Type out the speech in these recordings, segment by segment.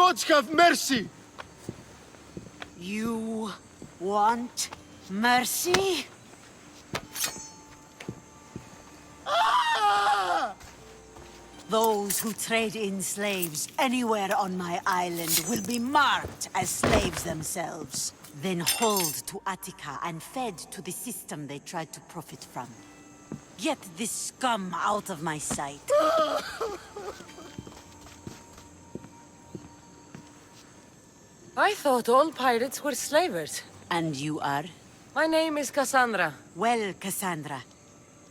gods have mercy! You want mercy? Ah! Those who trade in slaves anywhere on my island will be marked as slaves themselves, then hauled to Attica and fed to the system they tried to profit from. Get this scum out of my sight. I thought all pirates were slavers. And you are? My name is Kassandra. Well, Kassandra,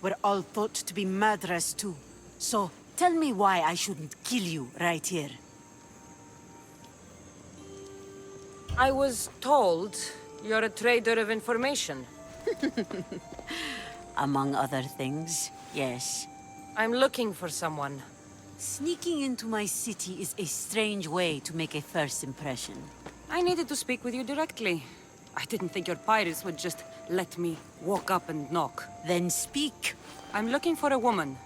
we're all thought to be murderers too. So, tell me why I shouldn't kill you right here. I was told you're a trader of information. Among other things, yes. I'm looking for someone. Sneaking into my city is a strange way to make a first impression. I needed to speak with you directly. I didn't think your pirates would just let me walk up and knock. Then speak. I'm looking for a woman.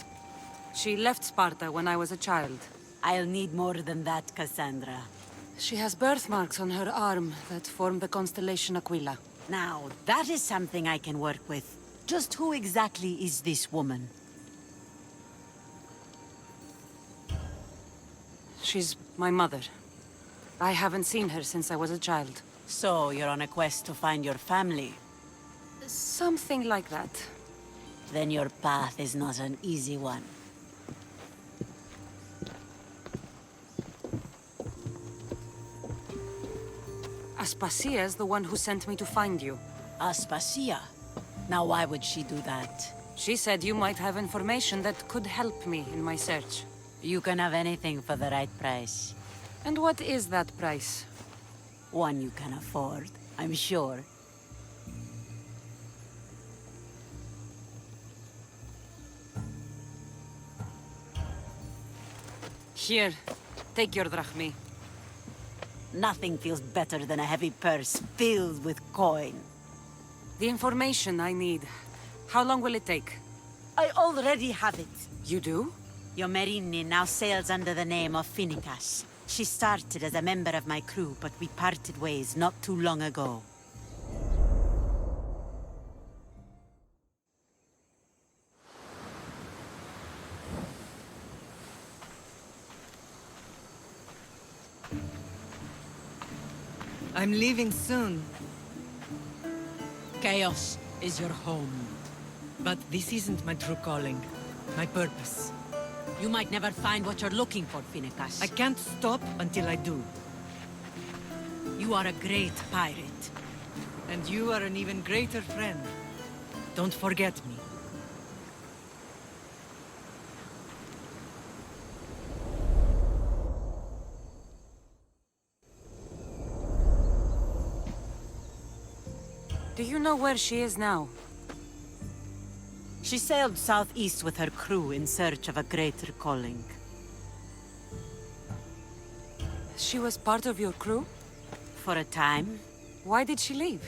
She left Sparta when I was a child. I'll need more than that, Kassandra. She has birthmarks on her arm that form the constellation Aquila. Now, that is something I can work with. Just who exactly is this woman? She's my mother. I haven't seen her since I was a child. So, you're on a quest to find your family? Something like that. Then your path is not an easy one. Aspasia's the one who sent me to find you. Aspasia? Now why would she do that? She said you might have information that could help me in my search. You can have anything for the right price. And what is that price? One you can afford, I'm sure. Here, take your drachmi. Nothing feels better than a heavy purse filled with coin. The information I need. How long will it take? I already have it. You do? Your Merini now sails under the name of Phoenicas. She started as a member of my crew, but we parted ways not too long ago. I'm leaving soon. Chaos is your home. But this isn't my true calling. My purpose. You might never find what you're looking for, Phoenicas. I can't stop until I do. You are a great pirate. And you are an even greater friend. Don't forget me. Do you know where she is now? She sailed southeast with her crew in search of a greater calling. She was part of your crew? For a time, Why did she leave?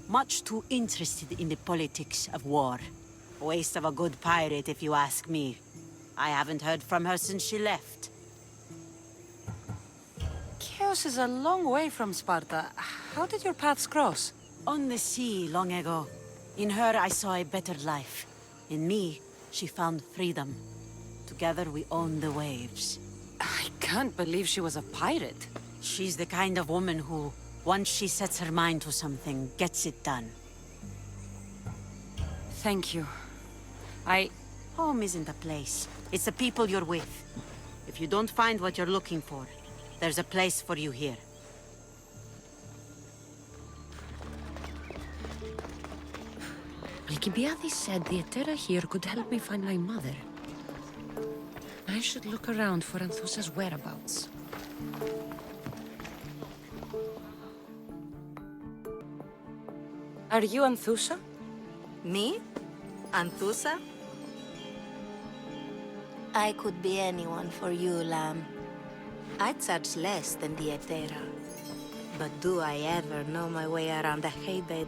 much too interested in the politics of war. Waste of a good pirate, if you ask me. I haven't heard from her since she left. Chios is a long way from Sparta. How did your paths cross? On the sea, long ago. In her, I saw a better life. In me, she found freedom. Together, we own the waves. I can't believe she was a pirate. She's the kind of woman who, once she sets her mind to something, gets it done. Thank you. Home isn't a place. It's the people you're with. If you don't find what you're looking for, there's a place for you here. Alcibiades said the Etera here could help me find my mother. I should look around for Anthusa's whereabouts. Are you Anthusa? Me? Anthusa? I could be anyone for you, Lamb. I charge less than the Etera. But do I ever know my way around a haybed?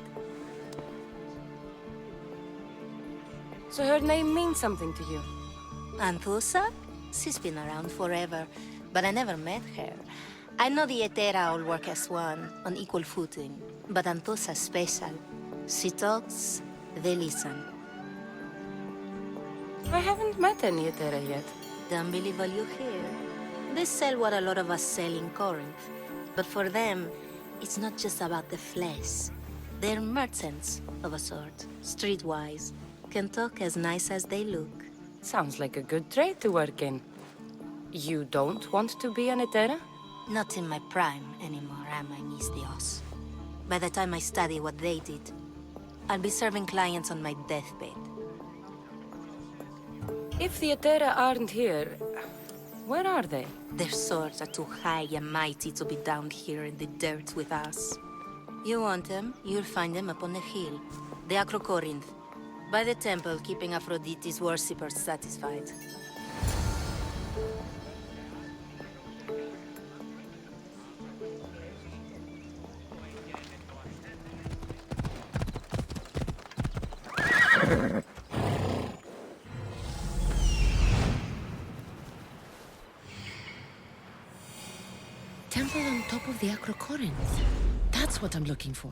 So her name means something to you? Anthusa? She's been around forever, but I never met her. I know the Etera all work as one, on equal footing. But Anthusa's special. She talks, they listen. I haven't met any Etera yet. Don't believe all you hear. They sell what a lot of us sell in Corinth. But for them, it's not just about the flesh. They're merchants, of a sort, streetwise. Can talk as nice as they look. Sounds like a good trade to work in. You don't want to be an Etera? Not in my prime anymore, am I, Alexios? By the time I study what they did, I'll be serving clients on my deathbed. If the Etera aren't here, where are they? Their swords are too high and mighty to be down here in the dirt with us. You want them, you'll find them up on the hill. The Acrocorinth. By the temple, keeping Aphrodite's worshippers satisfied. Temple on top of the Acrocorinth. That's what I'm looking for.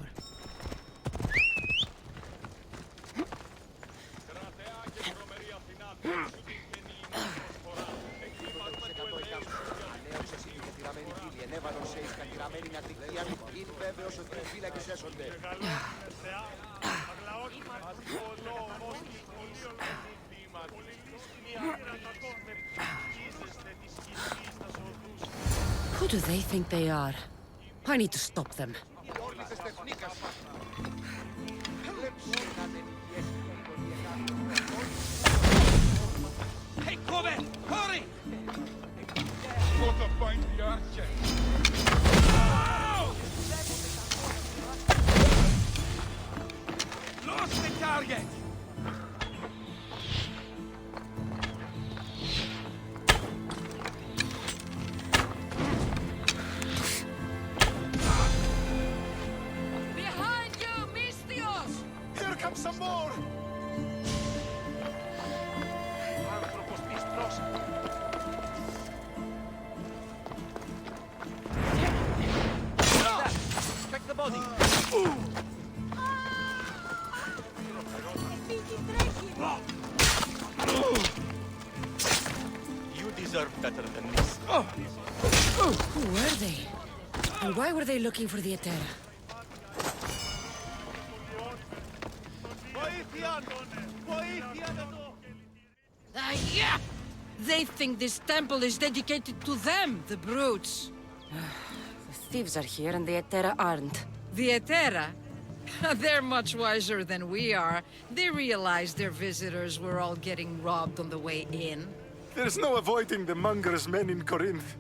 Who do they think they are? I need to stop them. Hey, cover! Hurry! Gotta find the archer. Lost the target! Behind you, Alexios! Here comes some more! Check the body! You deserve better than this. Who were they? And why were they looking for the Etera? Yeah! They think this temple is dedicated to them, the brutes. The thieves are here and the Etera aren't. The Etera? They're much wiser than we are. They realized their visitors were all getting robbed on the way in. There's no avoiding the monger's men in Corinth.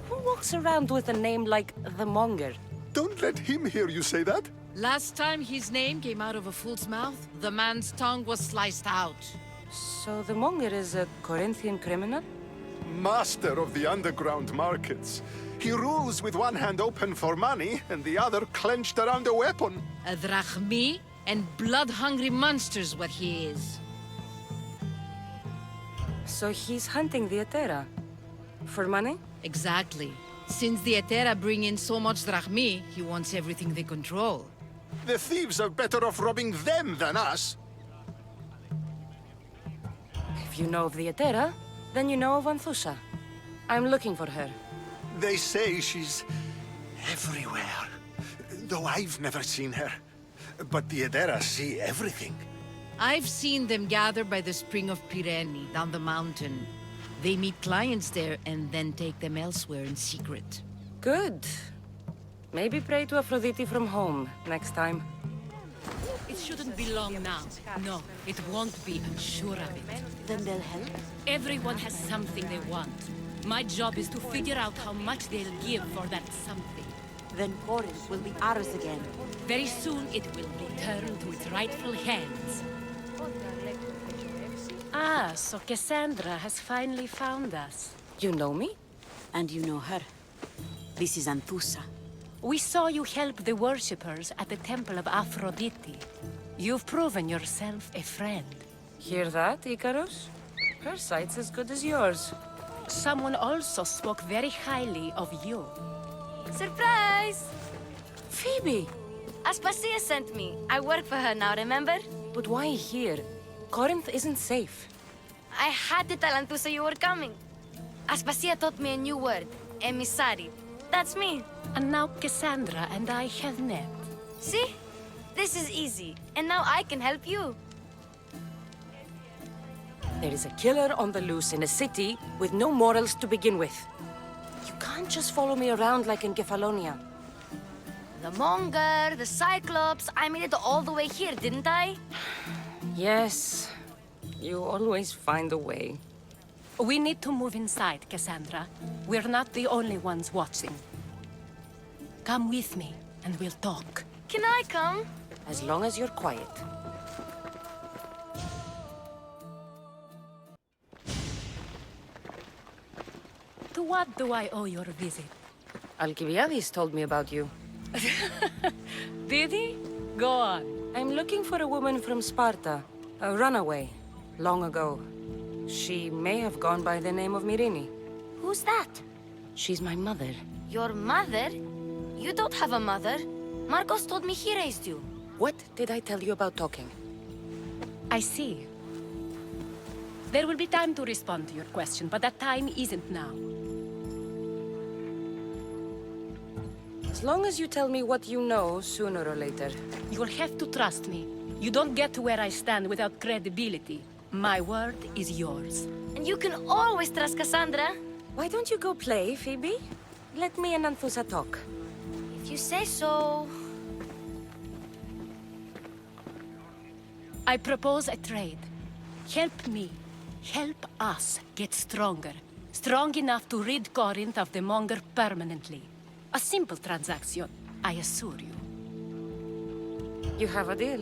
Who walks around with a name like the Monger? Don't let him hear you say that. Last time his name came out of a fool's mouth, the man's tongue was sliced out. So the Monger is a Corinthian criminal? Master of the underground markets. He rules with one hand open for money and the other clenched around a weapon. A drachmi and blood-hungry monster's what he is. So he's hunting the Etera? For money? Exactly. Since the Etera bring in so much drachmi, he wants everything they control. The thieves are better off robbing them than us. If you know of the Etera, then you know of Anthusa. I'm looking for her. They say she's everywhere, though I've never seen her. But the Edera see everything. I've seen them gather by the spring of Pirene, down the mountain. They meet clients there and then take them elsewhere in secret. Good. Maybe pray to Aphrodite from home next time. It shouldn't be long now. No, it won't be, I'm sure of it. Then they'll help? Everyone has something they want. My job is to figure out how much they'll give for that something. Then Corinth will be ours again. Very soon it will return to its rightful hands. Ah, so Kassandra has finally found us. You know me? And you know her. This is Anthusa. We saw you help the worshippers at the temple of Aphrodite. You've proven yourself a friend. Hear that, Icarus? Her sight's as good as yours. Someone also spoke very highly of you. Surprise! Phoebe! Aspasia sent me. I work for her now, remember? But why here? Corinth isn't safe. I had to tell Anthusa you were coming. Aspasia taught me a new word, emissary. That's me. And now Kassandra and I have met. See? This is easy. And now I can help you. There is a killer on the loose in a city with no morals to begin with. You can't just follow me around like in Kefalonia. The Monger, the Cyclops, I made it all the way here, didn't I? Yes, you always find a way. We need to move inside, Kassandra. We're not the only ones watching. Come with me, and we'll talk. Can I come? As long as you're quiet. To what do I owe your visit? Alcibiades told me about you. Did he? Go on. I'm looking for a woman from Sparta, a runaway, long ago. She may have gone by the name of Myrine. Who's that? She's my mother. Your mother? You don't have a mother. Marcos told me he raised you. What did I tell you about talking? I see. There will be time to respond to your question, but that time isn't now. As long as you tell me what you know, sooner or later. You'll have to trust me. You don't get to where I stand without credibility. My word is yours. And you can always trust Kassandra. Why don't you go play, Phoebe? Let me and Anthusa talk. If you say so. I propose a trade. Help me. Help us get stronger. Strong enough to rid Corinth of the Monger permanently. A simple transaction, I assure you. You have a deal.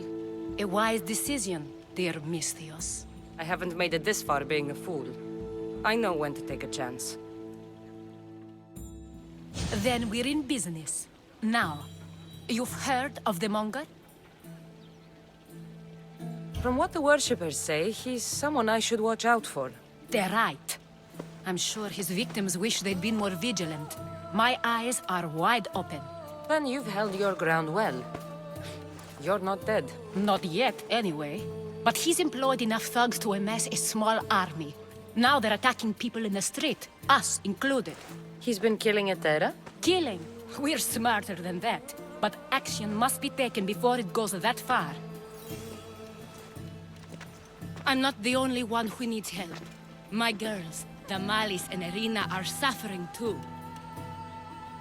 A wise decision, dear Misthios. I haven't made it this far being a fool. I know when to take a chance. Then we're in business. Now, you've heard of the Monger? From what the worshippers say, he's someone I should watch out for. They're right. I'm sure his victims wish they'd been more vigilant. My eyes are wide open. Then you've held your ground well. You're not dead. Not yet, anyway. But he's employed enough thugs to amass a small army. Now they're attacking people in the street, us included. He's been killing Etera? Killing. We're smarter than that. But action must be taken before it goes that far. I'm not the only one who needs help. My girls, Damalis and Irina, are suffering too.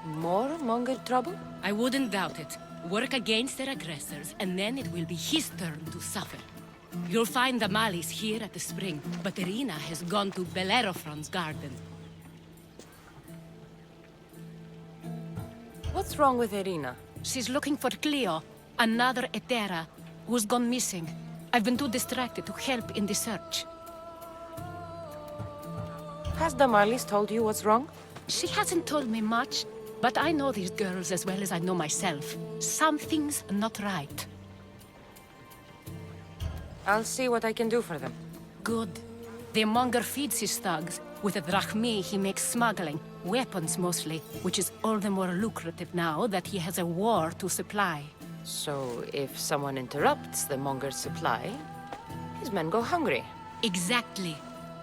More Monger trouble? I wouldn't doubt it. Work against their aggressors, and then it will be his turn to suffer. You'll find Damalis here at the spring, but Irina has gone to Bellerophon's garden. What's wrong with Irina? She's looking for Cleo, another Etera, who's gone missing. I've been too distracted to help in the search. Has Damalis told you what's wrong? She hasn't told me much, but I know these girls as well as I know myself. Something's not right. I'll see what I can do for them. Good. The Monger feeds his thugs. With the drachmi, he makes smuggling. Weapons, mostly, which is all the more lucrative now that he has a war to supply. So, if someone interrupts the Monger's supply, his men go hungry. Exactly.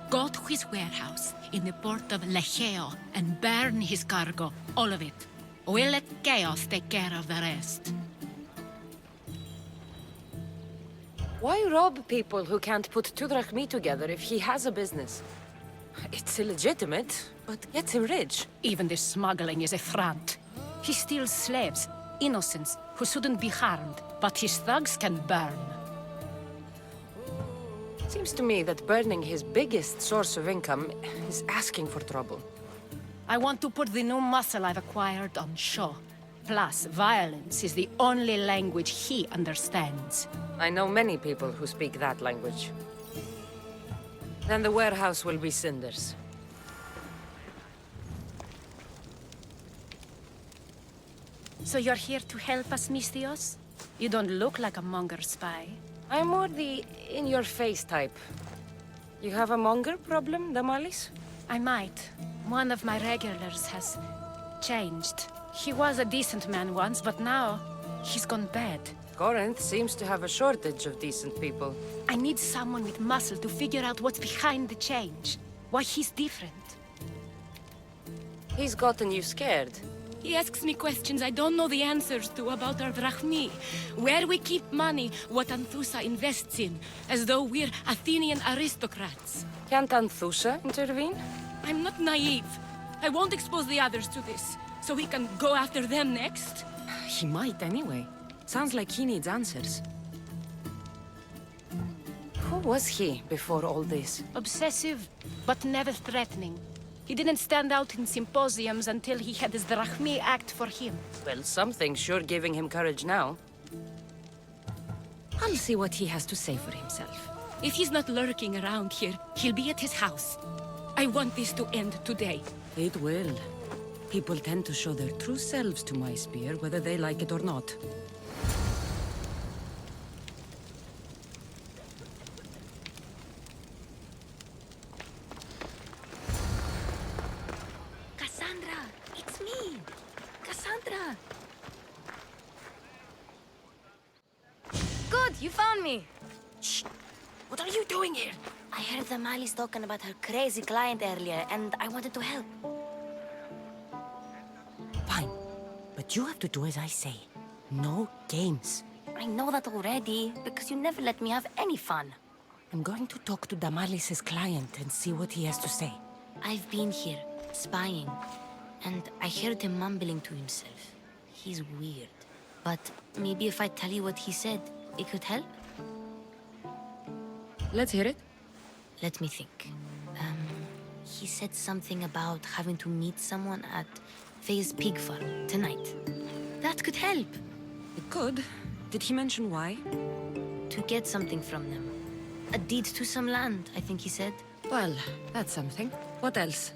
Go to his warehouse in the port of Lecheo and burn his cargo, all of it. We'll let chaos take care of the rest. Why rob people who can't put 2 drachmi together if he has a business? It's illegitimate, but gets him rich. Even the smuggling is a front. He steals slaves, innocents, who shouldn't be harmed, but his thugs can burn. Seems to me that burning his biggest source of income is asking for trouble. I want to put the new muscle I've acquired on show. Plus, violence is the only language he understands. I know many people who speak that language. Then the warehouse will be cinders. So you're here to help us, Misthios? You don't look like a Monger spy. I'm more the in-your-face type. You have a monger problem, Damalis? I might. One of my regulars has changed. He was a decent man once, but now he's gone bad. Corinth seems to have a shortage of decent people. I need someone with muscle to figure out what's behind the change. Why he's different. He's gotten you scared. He asks me questions I don't know the answers to about our drachmi. Where we keep money, what Anthusa invests in. As though we're Athenian aristocrats. Can't Anthusha intervene? I'm not naive. I won't expose the others to this. So we can go after them next? He might anyway. Sounds like he needs answers. Who was he before all this? Obsessive, but never threatening. He didn't stand out in symposiums until he had his drachmi act for him. Well, something's sure giving him courage now. I'll see what he has to say for himself. If he's not lurking around here, he'll be at his house. I want this to end today. It will. People tend to show their true selves to my spear, whether they like it or not. Kassandra! It's me! Kassandra! Good, you found me. Shh! What are you doing here? I heard the Mali's talking about her crazy client earlier, and I wanted to help. Fine. But you have to do as I say. No games. I know that already, because you never let me have any fun. I'm going to talk to Damalis's client and see what he has to say. I've been here, spying, and I heard him mumbling to himself. He's weird. But maybe if I tell you what he said, it could help? Let's hear it. Let me think. He said something about having to meet someone at Faye's pig farm tonight. That could help. It could. Did he mention why? To get something from them. A deed to some land, I think he said. Well, that's something. What else?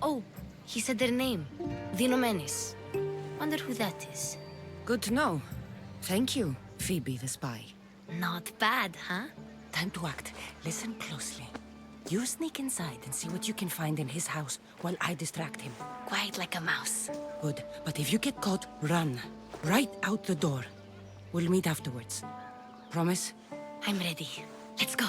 Oh, he said their name. Dinomenes. Wonder who that is. Good to know. Thank you, Phoebe the spy. Not bad, huh? Time to act. Listen closely. You sneak inside and see what you can find in his house while I distract him. Quiet like a mouse. Good. But if you get caught, run. Right out the door. We'll meet afterwards. Promise? I'm ready. Let's go.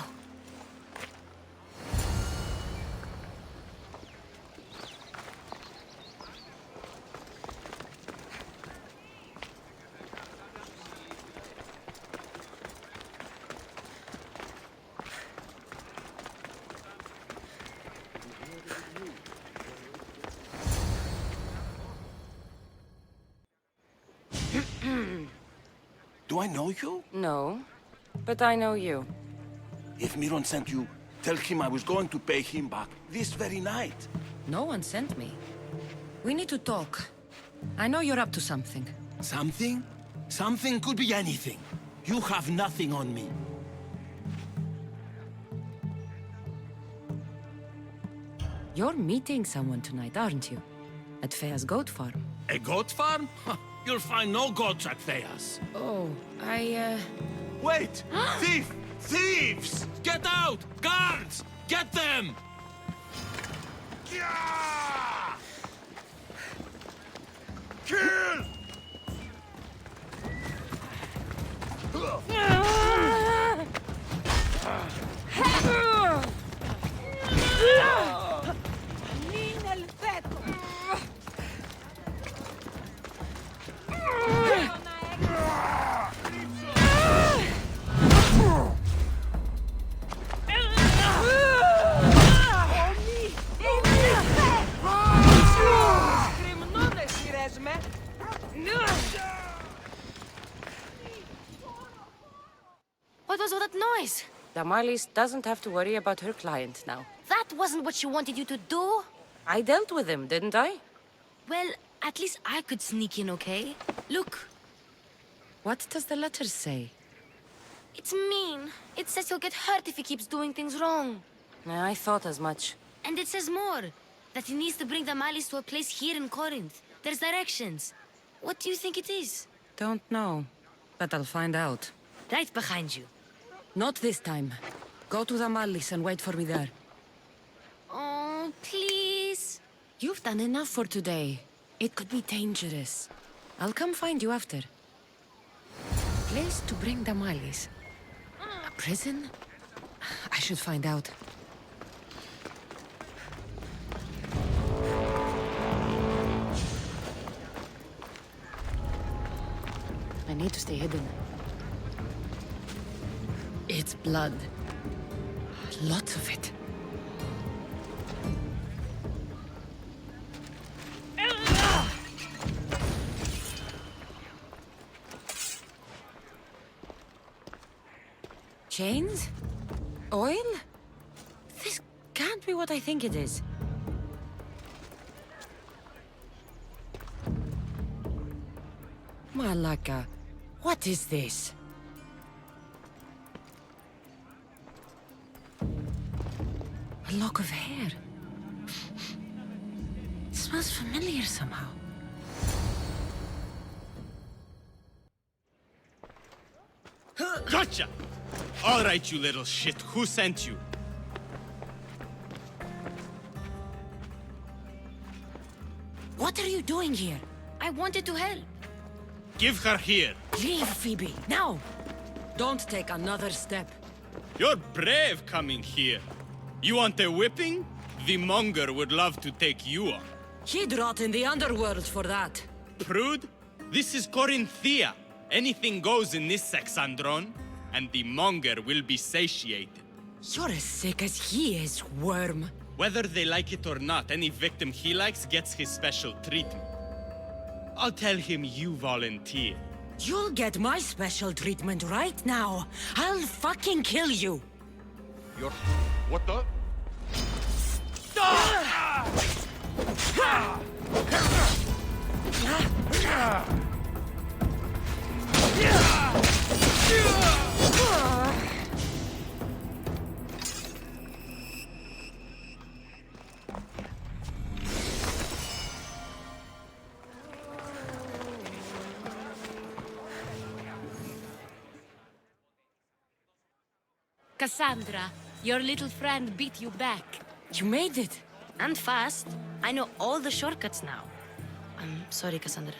Do I know you? No. But I know you. If Miron sent you, tell him I was going to pay him back this very night. No one sent me. We need to talk. I know you're up to something. Something? Something could be anything. You have nothing on me. You're meeting someone tonight, aren't you? At Fea's goat farm. A goat farm? You'll find no goats at Thea's. Oh, Wait! Thief! Thieves! Get out! Guards! Get them! Yeah! Kill! What was all that noise? Damalis doesn't have to worry about her client now. That wasn't what she wanted you to do. I dealt with him, didn't I? Well, at least I could sneak in, okay? Look, What does the letter say? it's mean. It says he'll get hurt if he keeps doing things wrong. I thought as much. And it says more. That he needs to bring the Malis to a place here in Corinth. There's directions. What do you think it is? Don't know. But I'll find out. Right behind you. Not this time. Go to the Mallis and wait for me there. Oh, please. You've done enough for today. It could be dangerous. I'll come find you after. Place to bring the Mallis. A prison? I should find out. I need to stay hidden. It's blood. Lots of it. Chains? Oil? This can't be what I think it is. Malaka, what is this? A lock of hair. It smells familiar somehow. Gotcha! All right, you little shit. Who sent you? What are you doing here? I wanted to help. Give her here. Leave, Phoebe, now! Don't take another step. You're brave coming here. You want a whipping? The monger would love to take you on. He'd rot in the underworld for that. Prude, this is Corinthia. Anything goes in this Kassandron, and the monger will be satiated. You're as sick as he is, worm. Whether they like it or not, any victim he likes gets his special treatment. I'll tell him you volunteer. You'll get my special treatment right now. I'll fucking kill you. You're... What the? Kassandra, your little friend beat you back. You made it. And fast. I know all the shortcuts now. I'm sorry, Kassandra.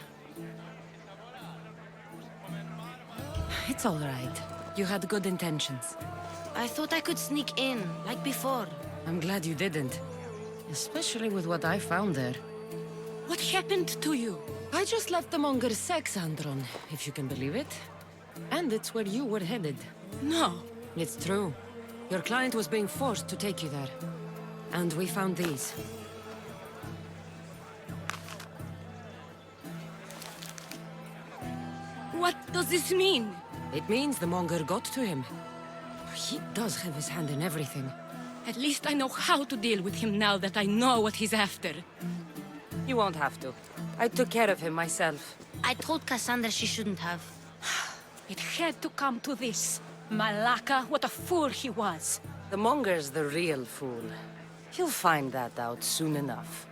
It's all right. You had good intentions. I thought I could sneak in, like before. I'm glad you didn't. Especially with what I found there. What happened to you? I just left the monger's Kassandra, if you can believe it. And it's where you were headed. No. It's true. Your client was being forced to take you there. And we found these. What does this mean? It means the monger got to him. He does have his hand in everything. At least I know how to deal with him now that I know what he's after. You won't have to. I took care of him myself. I told Kassandra she shouldn't have. It had to come to this. Malaka, what a fool he was. The monger's the real fool. He'll find that out soon enough.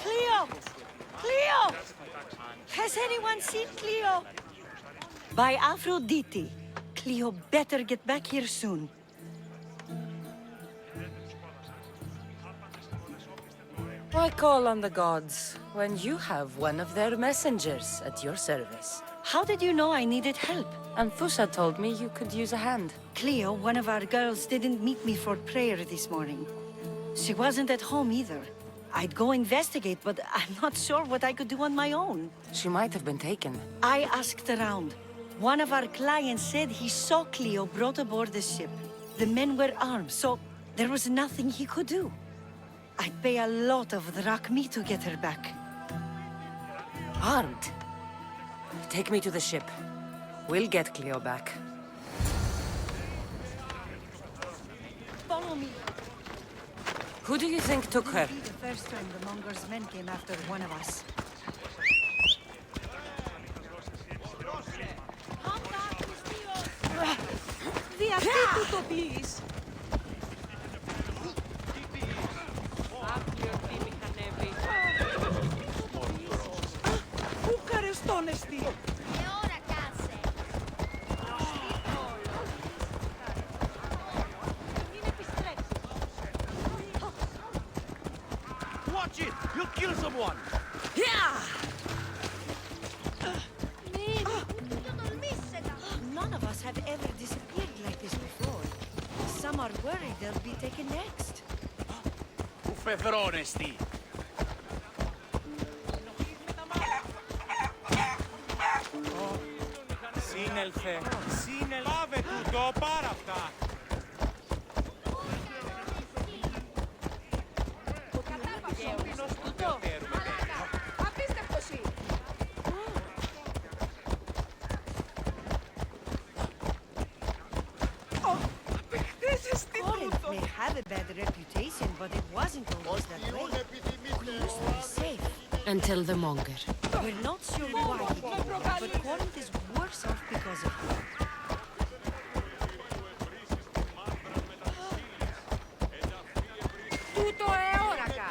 Cleo! Cleo! Has anyone seen Cleo? By Aphrodite. Cleo better get back here soon. Why call on the gods when you have one of their messengers at your service? How did you know I needed help? Anthusa told me you could use a hand. Cleo, one of our girls, didn't meet me for prayer this morning. She wasn't at home either. I'd go investigate, but I'm not sure what I could do on my own. She might have been taken. I asked around. One of our clients said he saw Cleo brought aboard the ship. The men were armed, so there was nothing he could do. I'd pay a lot of drachmi to get her back. Armed? Take me to the ship. We'll get Cleo back. Follow me. Who do you think took her? Be the first time the monger's men came after one of us. Via tutto, please. honesty! Watch it! You'll kill someone! None of us have ever disappeared like this before. Some are worried they'll be taken next. Honesty! Σύνελθε! Λάβε τούτο, πάρα αυτά! Corinth may have a bad reputation, but it wasn't always that way. We used to be safe. Until the Monger. We're not sure why, but Corinth is worse off because of it. Τούτο αιώρακα!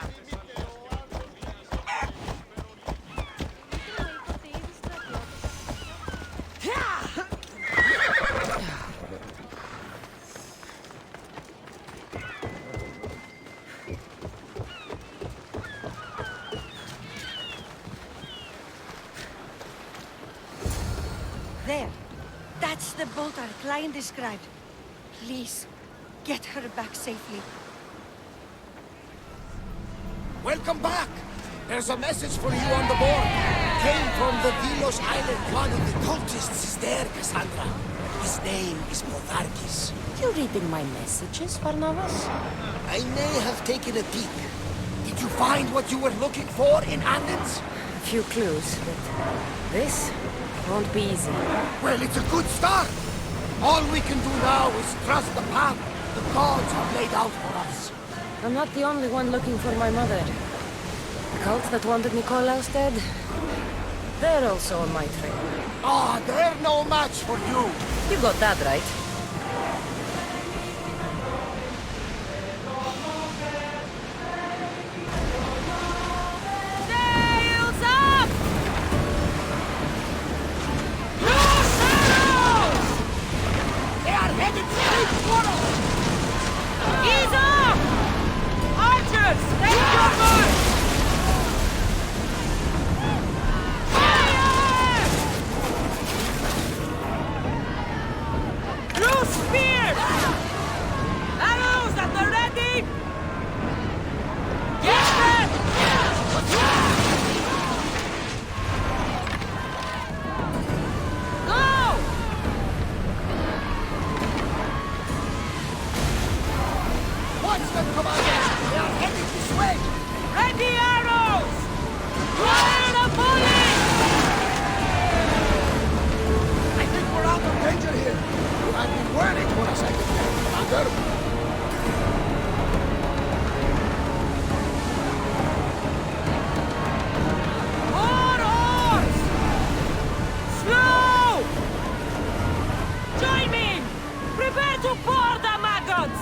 There. That's the boat our client described. Please, get her back safely. Welcome back! There's a message for you on the board. Came from the Delos Island. One of the cultists is there, Kassandra. His name is Potharkis. You reading my messages, Barnabas? I may have taken a peek. Did you find what you were looking for in Andens? A few clues, but this won't be easy. Well, it's a good start. All we can do now is trust the path the gods have laid out for us. I'm not the only one looking for my mother. The cult that wanted Nikolaus dead, they're also on my trail. Ah, they're no match for you. You got that right. Sails up! No sails! They are headed straight for us. Ease up! Archers, take your mark! Fire! Loose spears! Arrows at the ready! Get them! Go! Watch them, Commander. They are headed this way. Ready arrows! Fire the bullet! I think we're out of danger here. You have been worried for a second there, Commander. More horse! Slow! Join me! Prepare to pour the maggots!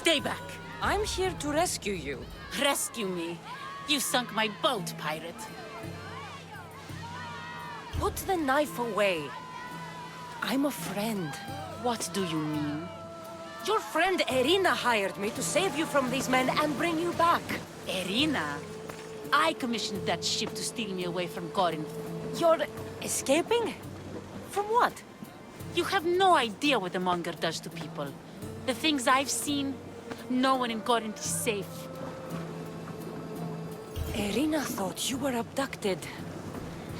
Stay back. I'm here to rescue you. Rescue me. You sunk my boat, pirate. Put the knife away. I'm a friend. What do you mean? Your friend Irina hired me to save you from these men and bring you back. Irina? I commissioned that ship to steal me away from Corinth. You're escaping? From what? You have no idea what the Monger does to people. The things I've seen, no one in Corinth is safe. Irina thought you were abducted.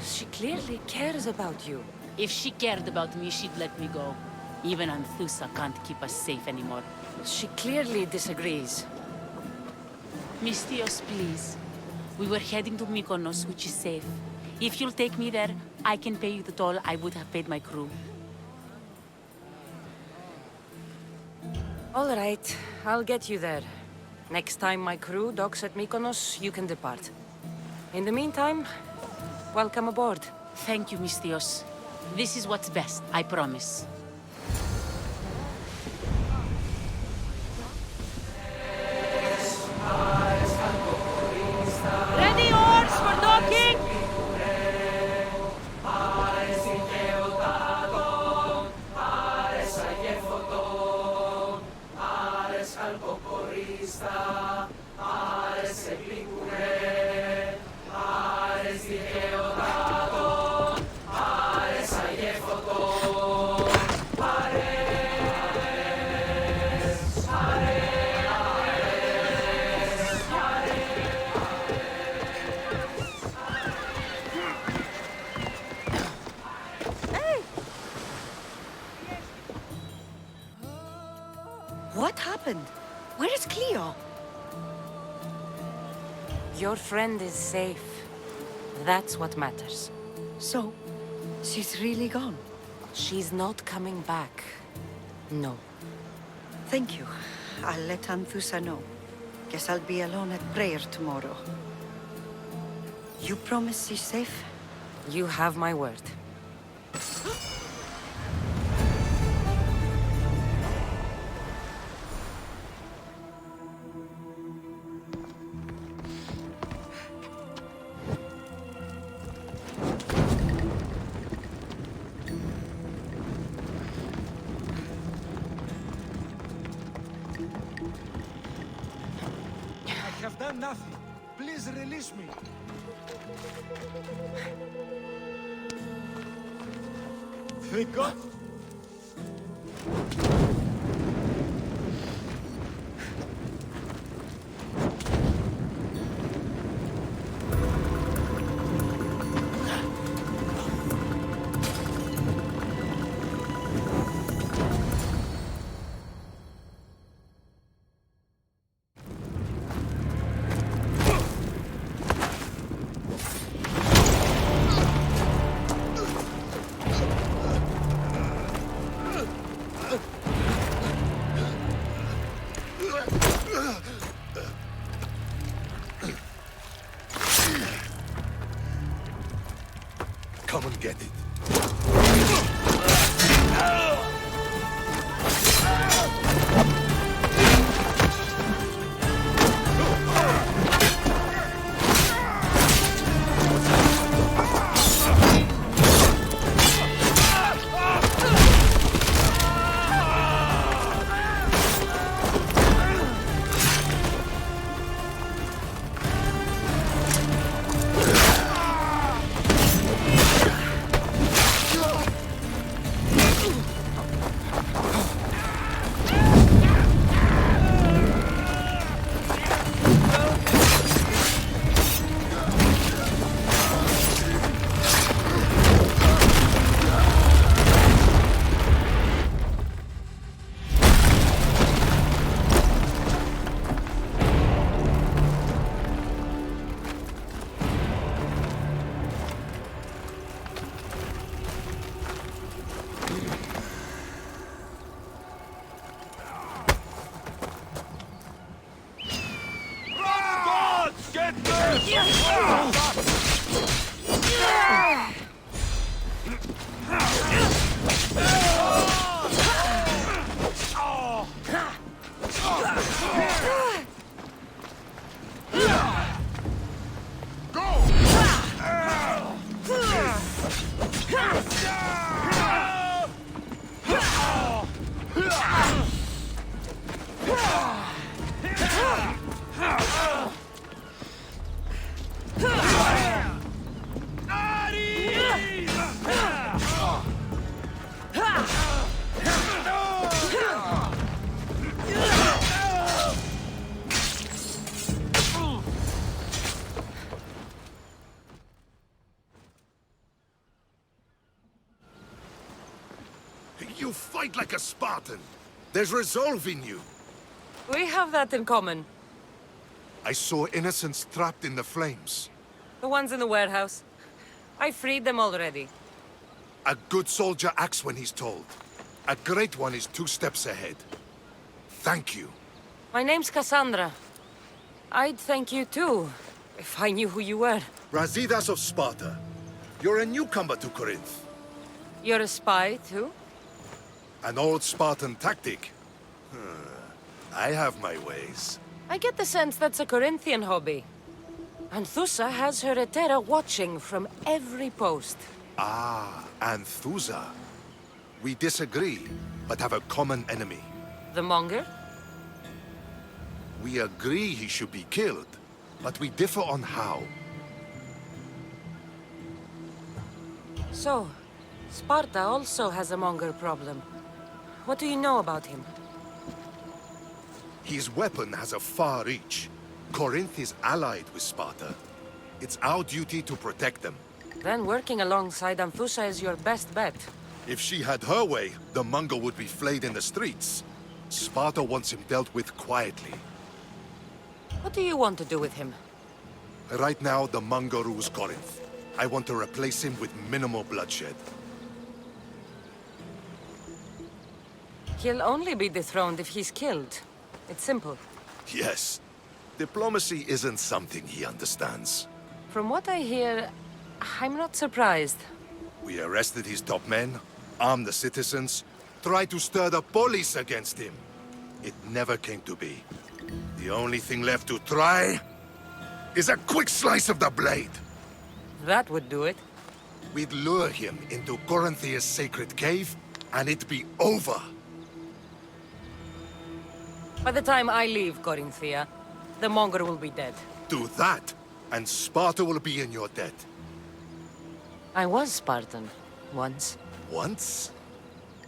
She clearly cares about you. If she cared about me, she'd let me go. Even Anthusa can't keep us safe anymore. She clearly disagrees. Mystios, please. We were heading to Mykonos, which is safe. If you'll take me there, I can pay you the toll I would have paid my crew. All right, I'll get you there. Next time my crew docks at Mykonos, you can depart. In the meantime, welcome aboard. Thank you, Mystios. This is what's best, I promise. Ready oars for docking! What happened? Where is Cleo? Your friend is safe. That's what matters. So, she's really gone? She's not coming back. No. Thank you. I'll let Anthusa know. Guess I'll be alone at prayer tomorrow. You promise she's safe? You have my word. I have done nothing. Please release me. Thank God. Come and get it. You fight like a Spartan. There's resolve in you. We have that in common. I saw innocents trapped in the flames. The ones in the warehouse. I freed them already. A good soldier acts when he's told. A great one is 2 steps ahead. Thank you. My name's Kassandra. I'd thank you too, if I knew who you were. Brasidas of Sparta. You're a newcomer to Corinth. You're a spy too? An old Spartan tactic. I have my ways. I get the sense that's a Corinthian hobby. Anthusa has her Etera watching from every post. Ah, Anthusa. We disagree, but have a common enemy. The Monger? We agree he should be killed, but we differ on how. So, Sparta also has a Monger problem. What do you know about him? His weapon has a far reach. Corinth is allied with Sparta. It's our duty to protect them. Then working alongside Anthusa is your best bet. If she had her way, the Mongol would be flayed in the streets. Sparta wants him dealt with quietly. What do you want to do with him? Right now, the Mongol rules Corinth. I want to replace him with minimal bloodshed. He'll only be dethroned if he's killed. It's simple. Yes. Diplomacy isn't something he understands. From what I hear, I'm not surprised. We arrested his top men, armed the citizens, tried to stir the police against him. It never came to be. The only thing left to try is a quick slice of the blade. That would do it. We'd lure him into Corinthia's sacred cave, and it'd be over. By the time I leave Corinthia, the Monger will be dead. Do that, and Sparta will be in your debt. I was Spartan, once. Once?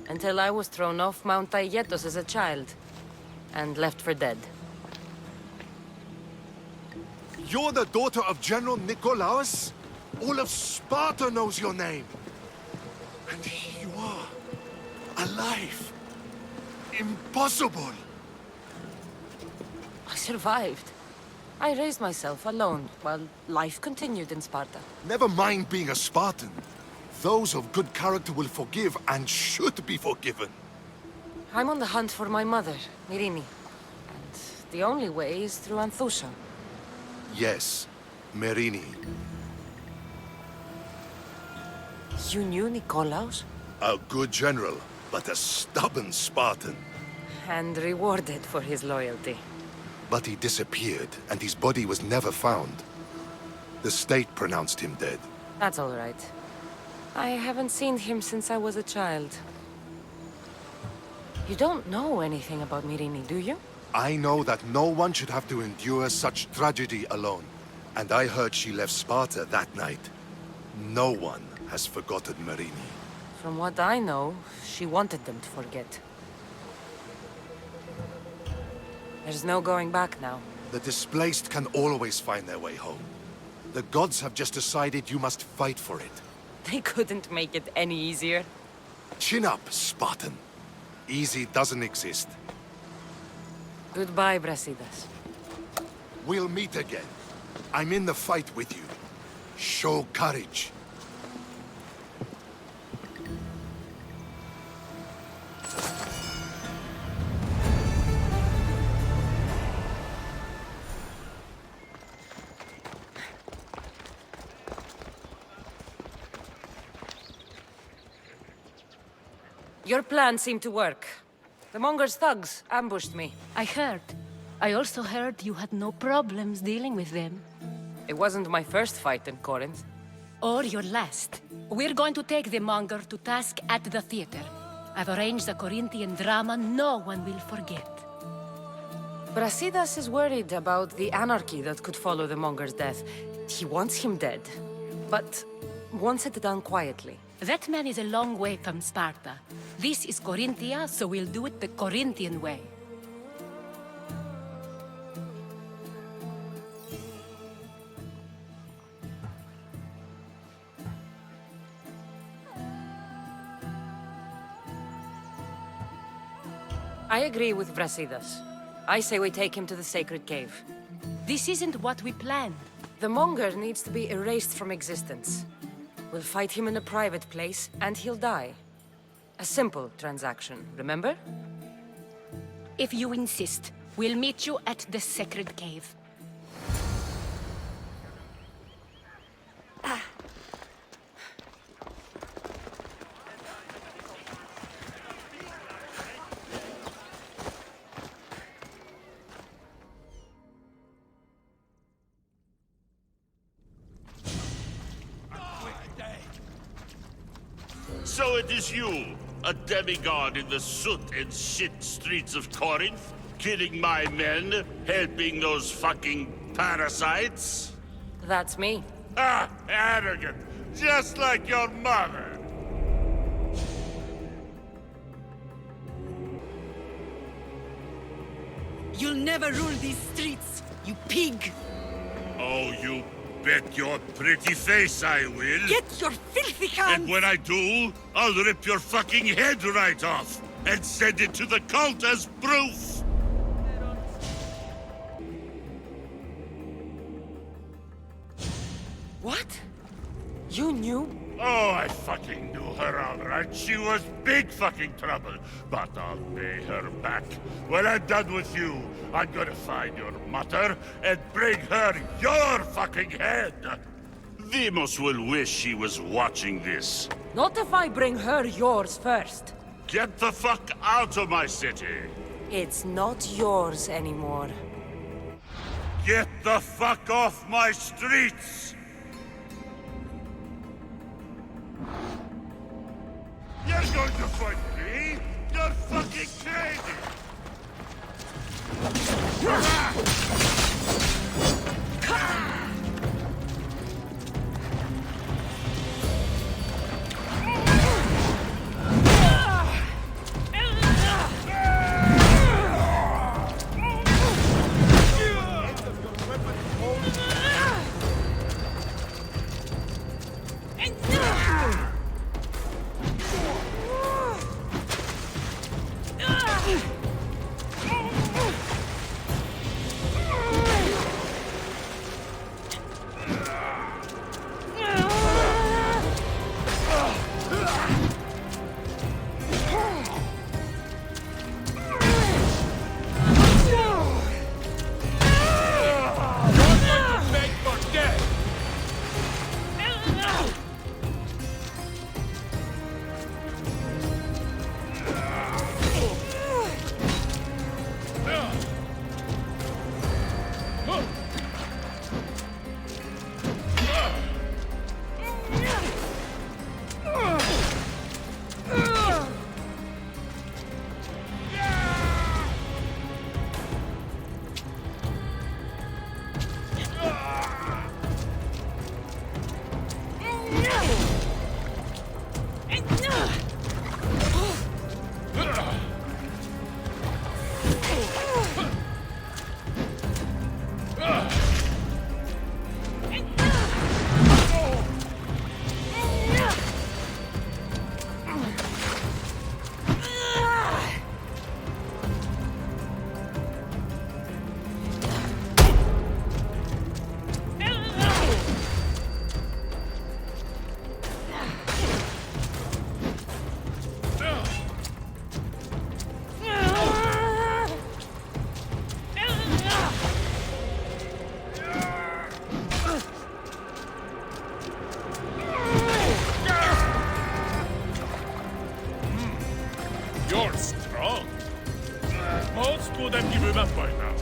Until I was thrown off Mount Aietos as a child, and left for dead. You're the daughter of General Nikolaos? All of Sparta knows your name. And here you are, alive. Impossible. I survived. I raised myself alone, while life continued in Sparta. Never mind being a Spartan. Those of good character will forgive and should be forgiven. I'm on the hunt for my mother, Myrini. And the only way is through Anthusa. Yes, Myrini. You knew Nikolaos? A good general, but a stubborn Spartan. And rewarded for his loyalty. But he disappeared, and his body was never found. The state pronounced him dead. That's all right. I haven't seen him since I was a child. You don't know anything about Myrini, do you? I know that no one should have to endure such tragedy alone. And I heard she left Sparta that night. No one has forgotten Myrini. From what I know, she wanted them to forget. There's no going back now. The displaced can always find their way home. The gods have just decided you must fight for it. They couldn't make it any easier. Chin up, Spartan. Easy doesn't exist. Goodbye, Brasidas. We'll meet again. I'm in the fight with you. Show courage. Your plan seemed to work. The Monger's thugs ambushed me. I heard. I also heard you had no problems dealing with them. It wasn't my first fight in Corinth. Or your last. We're going to take the Monger to task at the theater. I've arranged a Corinthian drama no one will forget. Brasidas is worried about the anarchy that could follow the Monger's death. He wants him dead, but wants it done quietly. That man is a long way from Sparta. This is Corinthia, so we'll do it the Corinthian way. I agree with Brasidas. I say we take him to the sacred cave. This isn't what we planned. The Monger needs to be erased from existence. We'll fight him in a private place, and he'll die. A simple transaction, remember? If you insist, we'll meet you at the sacred cave. So it is you, a demigod in the soot and shit streets of Corinth, killing my men, helping those fucking parasites? That's me. Ah, arrogant, just like your mother. You'll never rule these streets, you pig! Oh, you bet your pretty face I will. Get your filthy hands! And when I do, I'll rip your fucking head right off and send it to the cult as proof. What? You knew? Oh, I fucking knew her all right. She was big fucking trouble. But I'll pay her back. When I'm done with you, I'm gonna find your mother and bring her your fucking head. Demos will wish she was watching this. Not if I bring her yours first. Get the fuck out of my city. It's not yours anymore. Get the fuck off my streets. You're going to fight me? You're fucking crazy! You're strong. Most would have given up by now.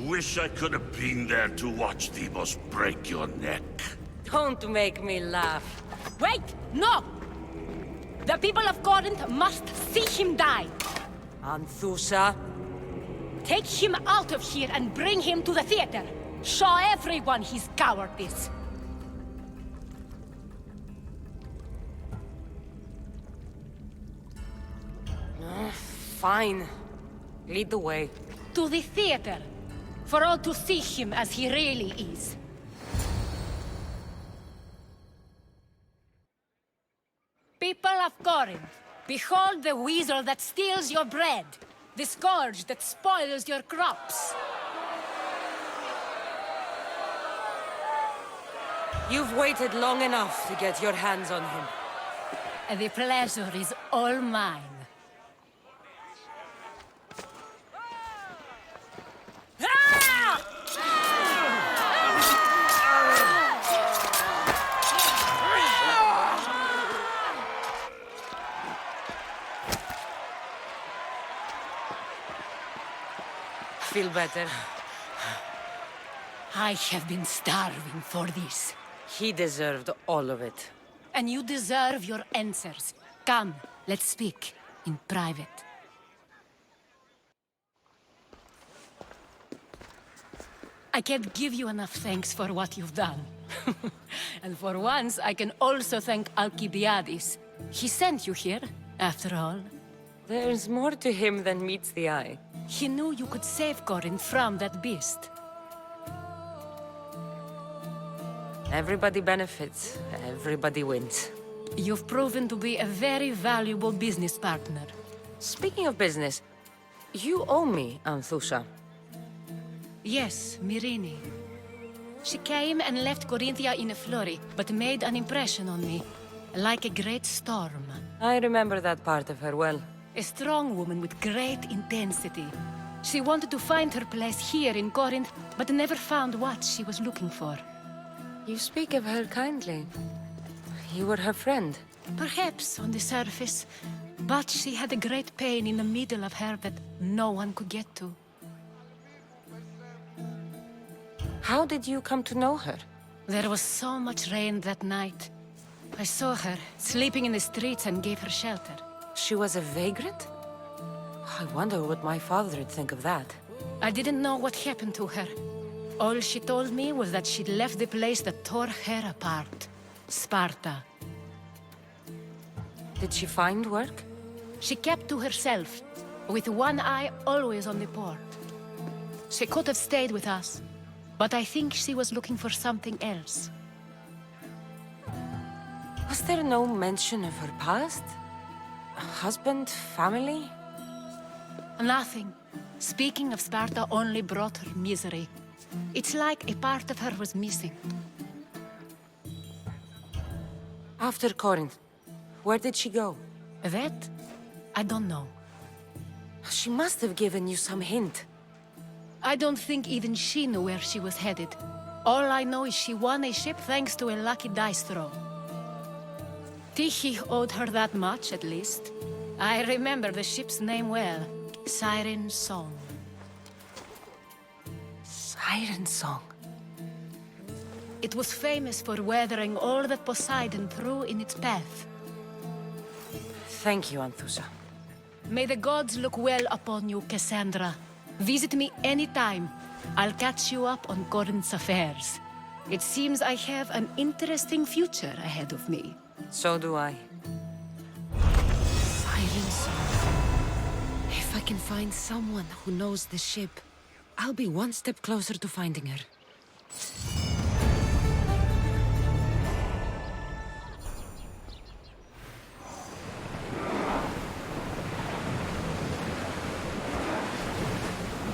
Wish I could have been there to watch Demos break your neck. Don't make me laugh. Wait! No! The people of Corinth must see him die. Anthusa. Take him out of here and bring him to the theater. Show everyone his cowardice. Fine. Lead the way. To the theater, for all to see him as he really is. People of Corinth, behold the weasel that steals your bread, the scourge that spoils your crops. You've waited long enough to get your hands on him. And the pleasure is all mine. Feel better? I have been starving for this. He deserved all of it. And you deserve your answers. Come, let's speak in private. I can't give you enough thanks for what you've done. And for once, I can also thank Alcibiades. He sent you here, after all. There's more to him than meets the eye. He knew you could save Corinth from that beast. Everybody benefits, everybody wins. You've proven to be a very valuable business partner. Speaking of business, you owe me, Anthusha. Yes, Myrine. She came and left Corinthia in a flurry, but made an impression on me, like a great storm. I remember that part of her well. A strong woman with great intensity. She wanted to find her place here in Corinth, but never found what she was looking for. You speak of her kindly. You were her friend. Perhaps on the surface, but she had a great pain in the middle of her that no one could get to. How did you come to know her? There was so much rain that night. I saw her, sleeping in the streets, and gave her shelter. She was a vagrant? I wonder what my father would think of that. I didn't know what happened to her. All she told me was that she'd left the place that tore her apart. Sparta. Did she find work? She kept to herself, with one eye always on the port. She could have stayed with us, but I think she was looking for something else. Was there no mention of her past? Husband, family? Nothing. Speaking of Sparta only brought her misery. It's like a part of her was missing. After Corinth, where did she go? That? I don't know. She must have given you some hint. I don't think even she knew where she was headed. All I know is she won a ship thanks to a lucky dice throw. Tyche owed her that much, at least. I remember the ship's name well. Siren Song. Siren Song? It was famous for weathering all that Poseidon threw in its path. Thank you, Anthusha. May the gods look well upon you, Kassandra. Visit me anytime. I'll catch you up on Corinth's affairs. It seems I have an interesting future ahead of me. So do I. Siren Song. If I can find someone who knows the ship, I'll be one step closer to finding her.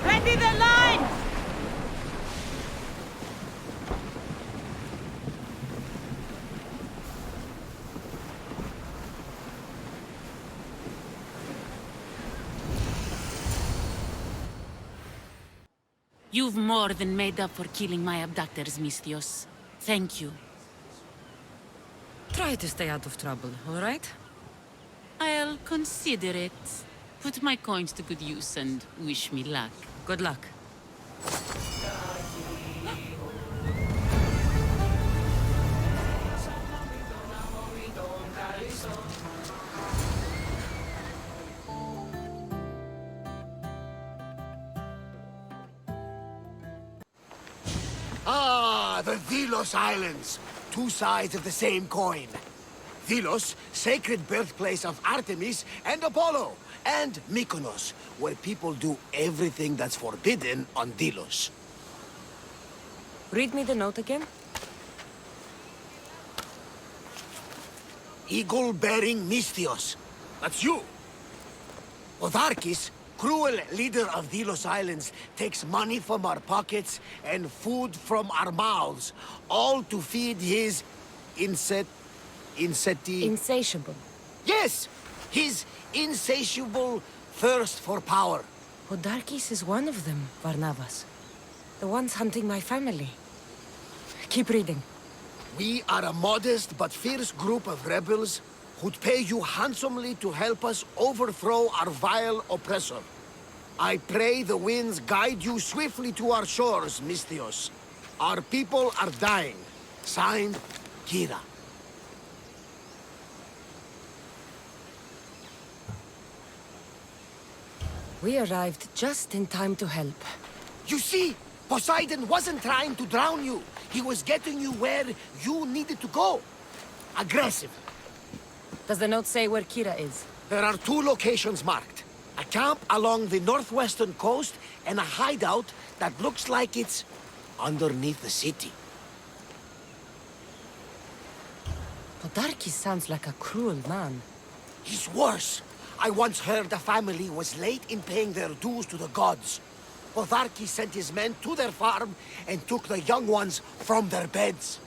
Ready the line! You've more than made up for killing my abductors, Misthios. Thank you. Try to stay out of trouble, all right? I'll consider it. Put my coins to good use and wish me luck. Good luck. The Delos Islands. Two sides of the same coin. Delos, sacred birthplace of Artemis and Apollo. And Mykonos, where people do everything that's forbidden on Delos. Read me the note again. Eagle-bearing Misthios. That's you. Otharkis, cruel leader of Delos Islands, takes money from our pockets and food from our mouths, all to feed his Insatiable. Yes! His insatiable thirst for power. Odarkis is one of them, Varnavas. The ones hunting my family. Keep reading. We are a modest but fierce group of rebels who'd pay you handsomely to help us overthrow our vile oppressor. I pray the winds guide you swiftly to our shores, Misthios. Our people are dying. Signed, Kira. We arrived just in time to help. You see, Poseidon wasn't trying to drown you. He was getting you where you needed to go. Aggressive. Does the note say where Kira is? There are two locations marked. A camp along the northwestern coast and a hideout that looks like it's underneath the city. Podarkis sounds like a cruel man. He's worse. I once heard the family was late in paying their dues to the gods. Otharkis sent his men to their farm and took the young ones from their beds.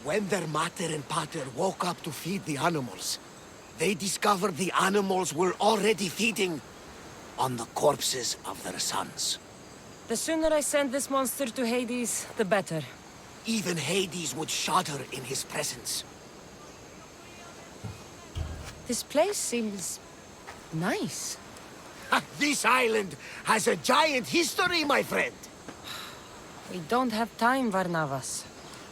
When their mater and pater woke up to feed the animals, they discovered the animals were already feeding on the corpses of their sons. The sooner I send this monster to Hades, the better. Even Hades would shudder in his presence. This place seems nice. This island has a giant history, my friend. We don't have time, Varnavas.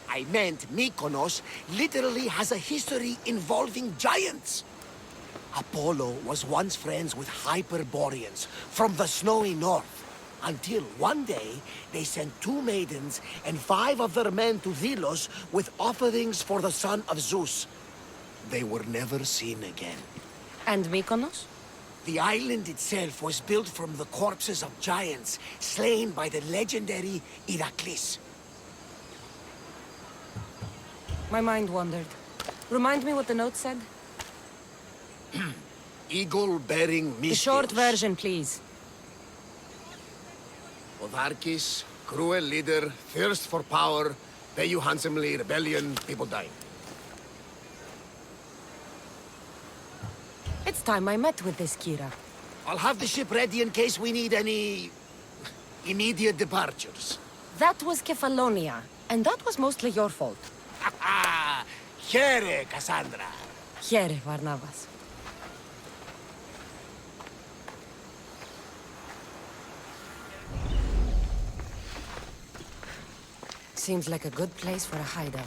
I meant Mykonos literally has a history involving giants. Apollo was once friends with Hyperboreans from the snowy north, until one day they sent 2 maidens and 5 of their men to Delos with offerings for the son of Zeus. They were never seen again. And Mykonos? The island itself was built from the corpses of giants slain by the legendary Iraklis. My mind wandered. Remind me what the note said? Eagle-bearing Misthios. The short version, please. Otharkis, cruel leader, thirst for power, pay you handsomely, rebellion, people dying. It's time I met with this Kira. I'll have the ship ready in case we need any immediate departures. That was Kefalonia, and that was mostly your fault. Here, Kassandra. Here, Varnavas. Seems like a good place for a hideout.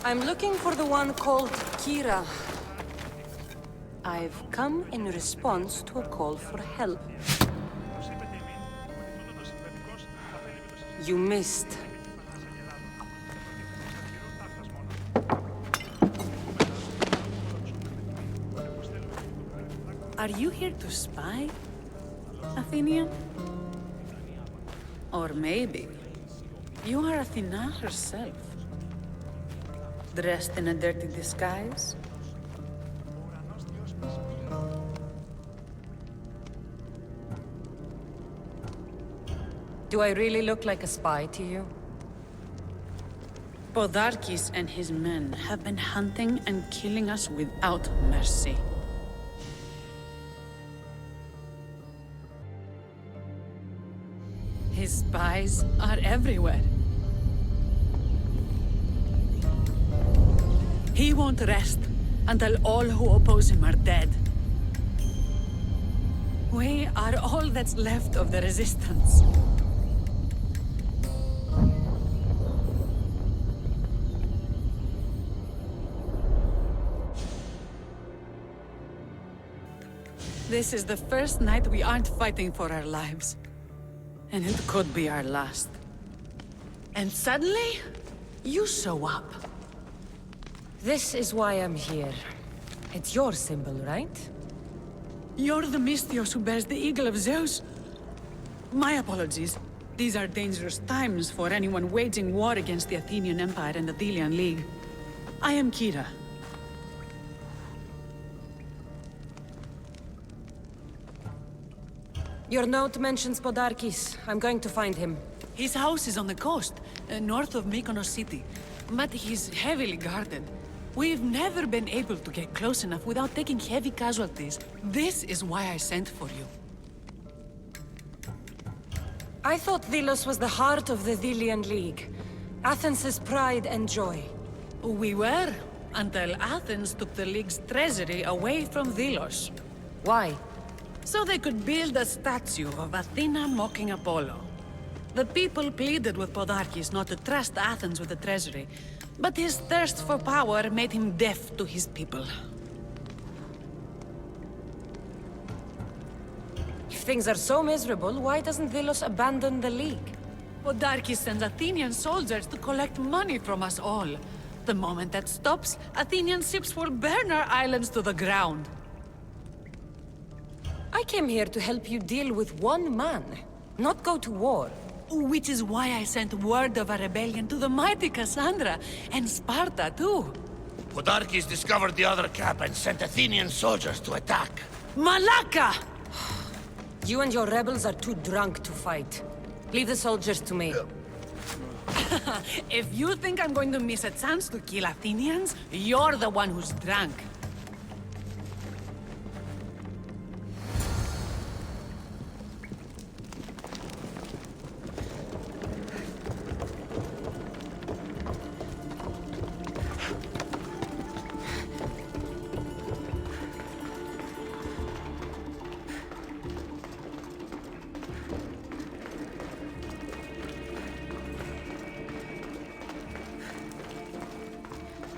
I'm looking for the one called Kira. I've come in response to a call for help. You missed. Are you here to spy, Athenian? Or maybe you are Athena herself, dressed in a dirty disguise? Do I really look like a spy to you? Podarkis and his men have been hunting and killing us without mercy. His spies are everywhere. He won't rest until all who oppose him are dead. We are all that's left of the resistance. This is the first night we aren't fighting for our lives. And it could be our last. And suddenly, you show up. This is why I'm here. It's your symbol, right? You're the Mystios who bears the eagle of Zeus. My apologies. These are dangerous times for anyone waging war against the Athenian Empire and the Delian League. I am Kira. Your note mentions Podarkis. I'm going to find him. His house is on the coast, north of Mykonos city. But he's heavily guarded. We've never been able to get close enough without taking heavy casualties. This is why I sent for you. I thought Delos was the heart of the Delian League. Athens' pride and joy. We were, until Athens took the League's treasury away from Delos. Why? So they could build a statue of Athena mocking Apollo. The people pleaded with Podarkis not to trust Athens with the treasury, but his thirst for power made him deaf to his people. If things are so miserable, why doesn't Delos abandon the League? Podarkis sends Athenian soldiers to collect money from us all. The moment that stops, Athenian ships will burn our islands to the ground. I came here to help you deal with one man, not go to war. Which is why I sent word of a rebellion to the mighty Kassandra, and Sparta too. Podarkis discovered the other camp and sent Athenian soldiers to attack. Malaka! You and your rebels are too drunk to fight. Leave the soldiers to me. If you think I'm going to miss a chance to kill Athenians, you're the one who's drunk.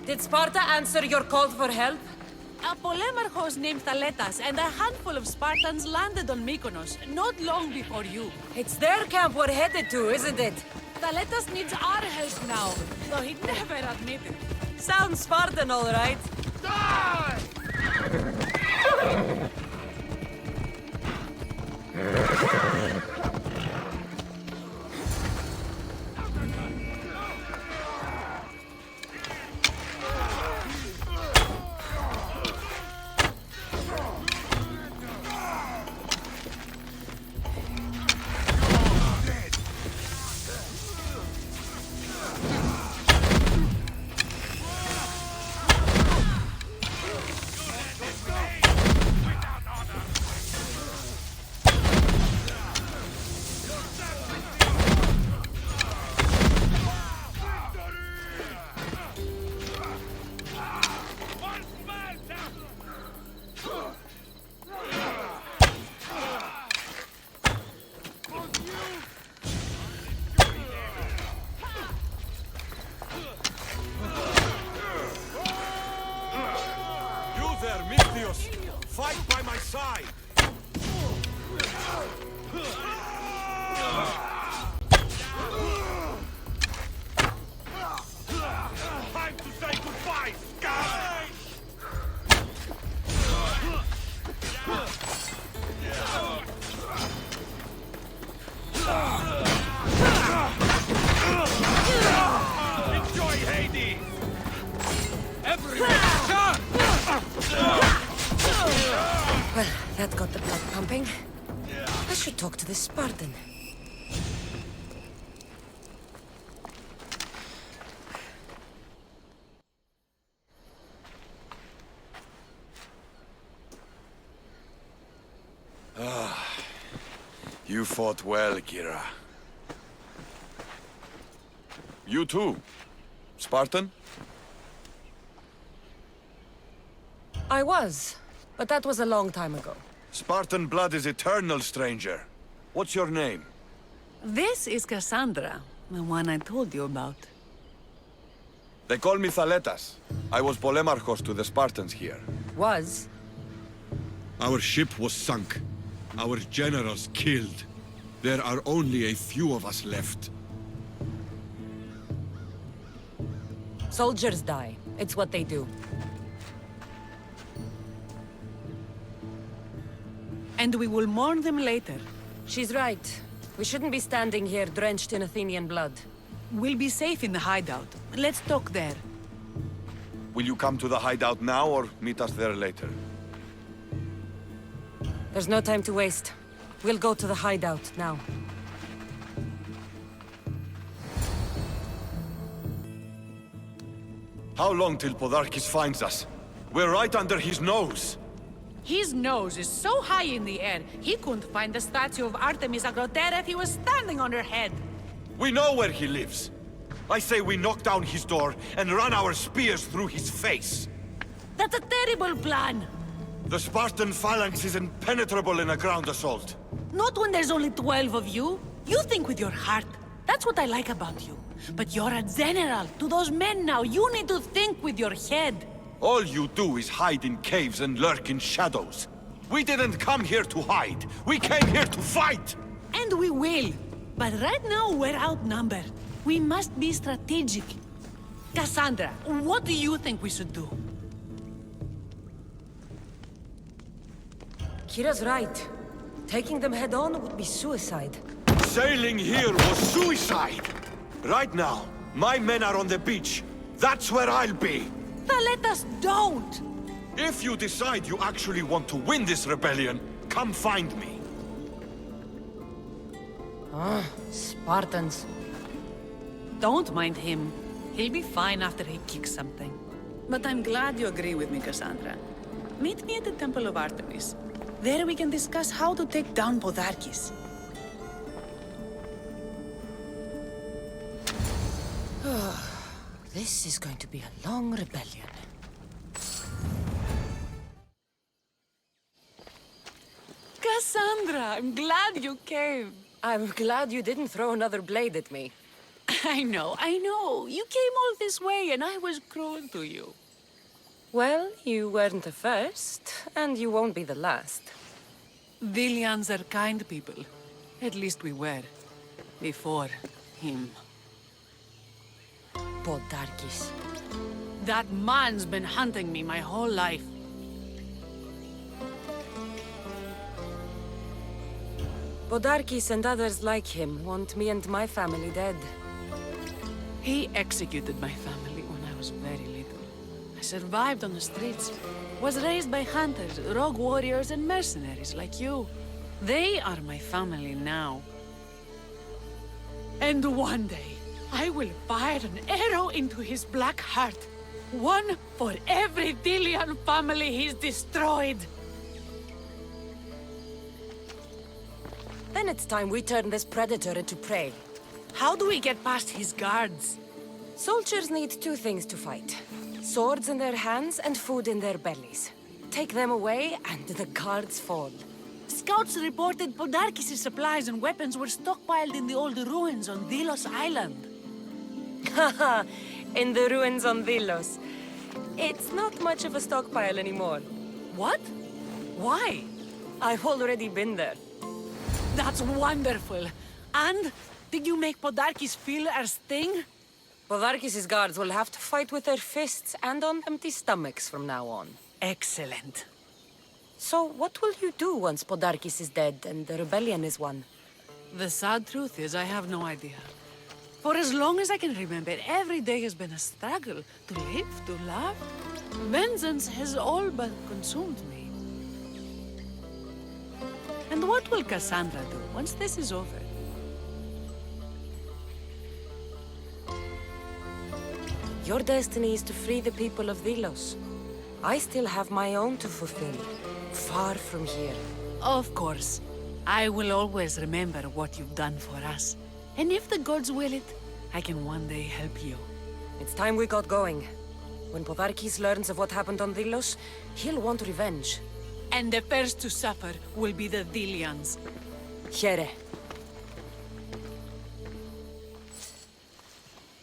Did Sparta answer your call for help? A polemarchos named Thaletas and a handful of Spartans landed on Mykonos, not long before you. It's their camp we're headed to, isn't it? Thaletas needs our help now, though he'd never admit it. Sounds Spartan, all right. Die! Fight by my side! Time to say goodbye, scum! Enjoy Hades! Everyone, Well, that got the blood pumping. I should talk to this Spartan. You fought well, Kira. You too, Spartan? I was, but that was a long time ago. Spartan blood is eternal, stranger. What's your name? This is Kassandra, the one I told you about. They call me Thaletas. I was Polemarchos to the Spartans here. Was? Our ship was sunk. Our generals killed. There are only a few of us left. Soldiers die. It's what they do. And we will mourn them later. She's right. We shouldn't be standing here drenched in Athenian blood. We'll be safe in the hideout. Let's talk there. Will you come to the hideout now or meet us there later? There's no time to waste. We'll go to the hideout now. How long till Podarkis finds us? We're right under his nose. His nose is so high in the air, he couldn't find the statue of Artemis Agrotera if he was standing on her head. We know where he lives. I say we knock down his door and run our spears through his face. That's a terrible plan. The Spartan phalanx is impenetrable in a ground assault. Not when there's only 12 of you. You think with your heart. That's what I like about you. But you're a general. To those men now, you need to think with your head. All you do is hide in caves and lurk in shadows. We didn't come here to hide. We came here to fight! And we will. But right now, we're outnumbered. We must be strategic. Kassandra, what do you think we should do? Kira's right. Taking them head-on would be suicide. Sailing here was suicide! Right now, my men are on the beach. That's where I'll be! Let us don't! If you decide you actually want to win this rebellion, come find me. Spartans. Don't mind him. He'll be fine after he kicks something. But I'm glad you agree with me, Kassandra. Meet me at the Temple of Artemis. There we can discuss how to take down Podarkis. This is going to be a long rebellion. Kassandra, I'm glad you came. I'm glad you didn't throw another blade at me. I know. You came all this way and I was cruel to you. Well, you weren't the first, and you won't be the last. Dilians are kind people. At least we were. Before him. Podarkis. That man's been hunting me my whole life. Podarkis and others like him want me and my family dead. He executed my family when I was very little. I survived on the streets. Was raised by hunters, rogue warriors, and mercenaries like you. They are my family now. And one day, I will fire an arrow into his black heart. One for every Dilian family he's destroyed. Then it's time we turn this predator into prey. How do we get past his guards? Soldiers need two things to fight. Swords in their hands and food in their bellies. Take them away and the guards fall. Scouts reported Podarkis' supplies and weapons were stockpiled in the old ruins on Delos Island. Haha, in the ruins on Delos. It's not much of a stockpile anymore. What? Why? I've already been there. That's wonderful. And did you make Podarkis feel our sting? Podarkis' guards will have to fight with their fists and on empty stomachs from now on. Excellent. So what will you do once Podarkis is dead and the rebellion is won? The sad truth is I have no idea. For as long as I can remember, every day has been a struggle to live, to love. Vengeance has all but consumed me. And what will Kassandra do once this is over? Your destiny is to free the people of Delos. I still have my own to fulfill, far from here. Of course. I will always remember what you've done for us. And if the gods will it, I can one day help you. It's time we got going. When Podarkis learns of what happened on Delos, he'll want revenge. And the first to suffer will be the Delians. Here.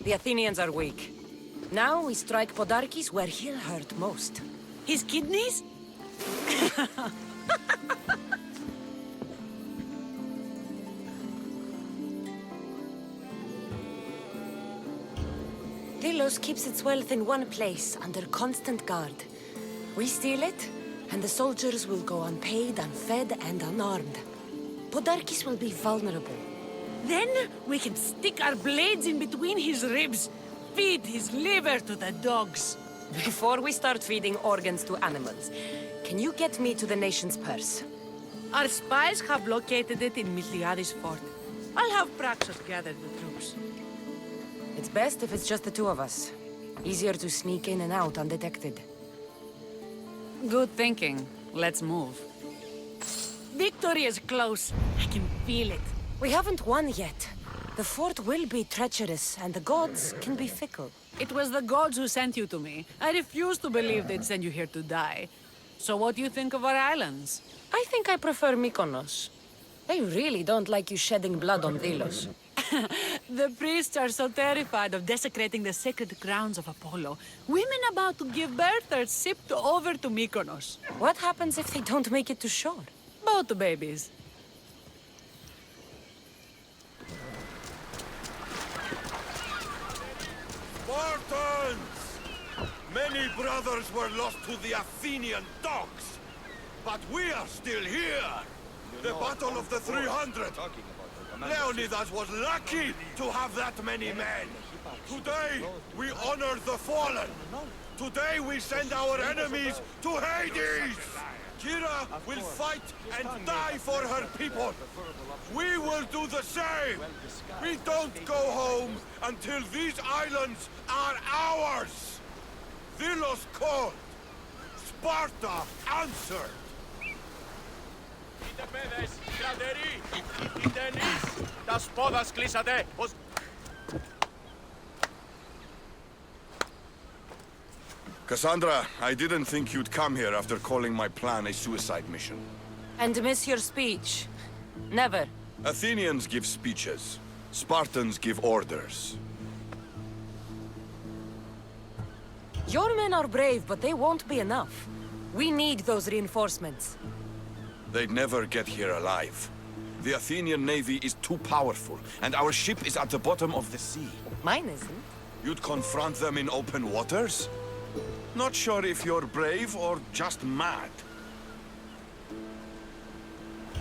The Athenians are weak. Now we strike Podarkes where he'll hurt most. His kidneys? Delos keeps its wealth in one place, under constant guard. We steal it, and the soldiers will go unpaid, unfed, and unarmed. Podarkes will be vulnerable. Then we can stick our blades in between his ribs, feed his liver to the dogs. Before we start feeding organs to animals, can you get me to the nation's purse? Our spies have located it in Miltiades' fort. I'll have Praxos gather the troops. It's best if it's just the two of us. Easier to sneak in and out undetected. Good thinking. Let's move. Victory is close. I can feel it. We haven't won yet. The fort will be treacherous, and the gods can be fickle. It was the gods who sent you to me. I refuse to believe they'd send you here to die. So what do you think of our islands? I think I prefer Mykonos. They really don't like you shedding blood on Delos. The priests are so terrified of desecrating the sacred grounds of Apollo. Women about to give birth are shipped over to Mykonos. What happens if they don't make it to shore? Both babies. Spartans! Many brothers were lost to the Athenian dogs, but we are still here. The Battle of the 300. Leonidas was lucky to have that many men. Today, we honor the fallen. Today, we send our enemies to Hades. Kira will fight and die for her people. We will do the same. We don't go home until these islands are ours. Delos called. Sparta answered. Kassandra, I didn't think you'd come here after calling my plan a suicide mission. And miss your speech. Never. Athenians give speeches. Spartans give orders. Your men are brave, but they won't be enough. We need those reinforcements. They'd never get here alive. The Athenian navy is too powerful, and our ship is at the bottom of the sea. Mine isn't. You'd confront them in open waters? Not sure if you're brave or just mad.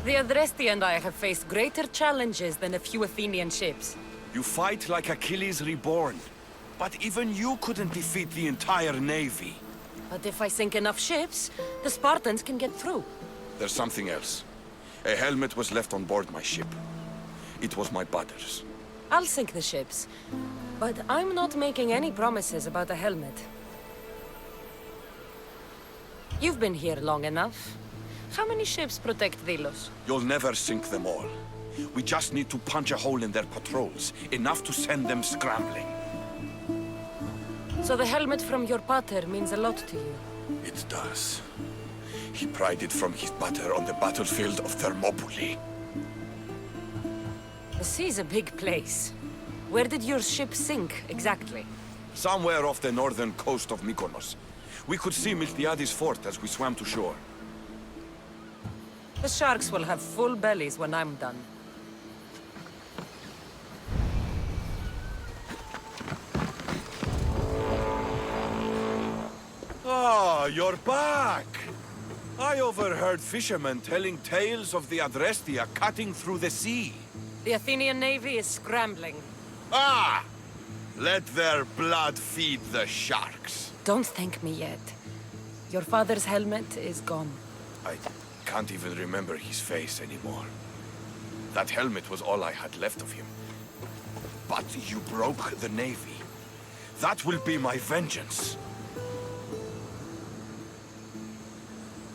The Adresti and I have faced greater challenges than a few Athenian ships. You fight like Achilles reborn. But even you couldn't defeat the entire navy. But if I sink enough ships, the Spartans can get through. There's something else. A helmet was left on board my ship. It was my brother's. I'll sink the ships. But I'm not making any promises about a helmet. You've been here long enough. How many ships protect Delos? You'll never sink them all. We just need to punch a hole in their patrols, enough to send them scrambling. So the helmet from your pater means a lot to you? It does. He pried it from his pater on the battlefield of Thermopylae. The sea's a big place. Where did your ship sink, exactly? Somewhere off the northern coast of Mykonos. We could see Miltiades' fort as we swam to shore. The sharks will have full bellies when I'm done. Ah, you're back! I overheard fishermen telling tales of the Adrestia cutting through the sea. The Athenian navy is scrambling. Ah! Let their blood feed the sharks. Don't thank me yet. Your father's helmet is gone. I can't even remember his face anymore. That helmet was all I had left of him. But you broke the navy. That will be my vengeance.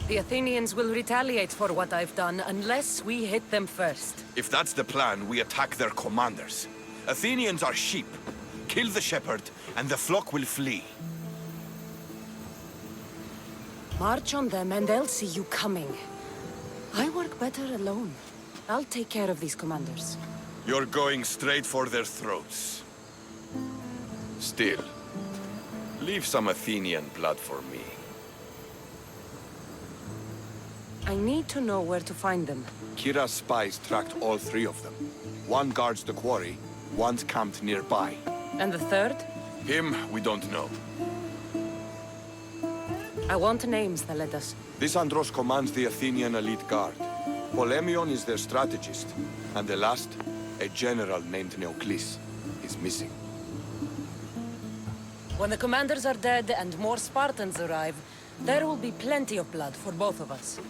The Athenians will retaliate for what I've done unless we hit them first. If that's the plan, we attack their commanders. Athenians are sheep. Kill the shepherd, and the flock will flee. March on them and they'll see you coming. I work better alone. I'll take care of these commanders. You're going straight for their throats. Still, leave some Athenian blood for me. I need to know where to find them. Kira's spies tracked all three of them. One guards the quarry, one's camped nearby. And the third? Him, we don't know. I want names, Thaletas. This Andros commands the Athenian elite guard. Polemion is their strategist. And the last, a general named Neoclis, is missing. When the commanders are dead and more Spartans arrive, there will be plenty of blood for both of us.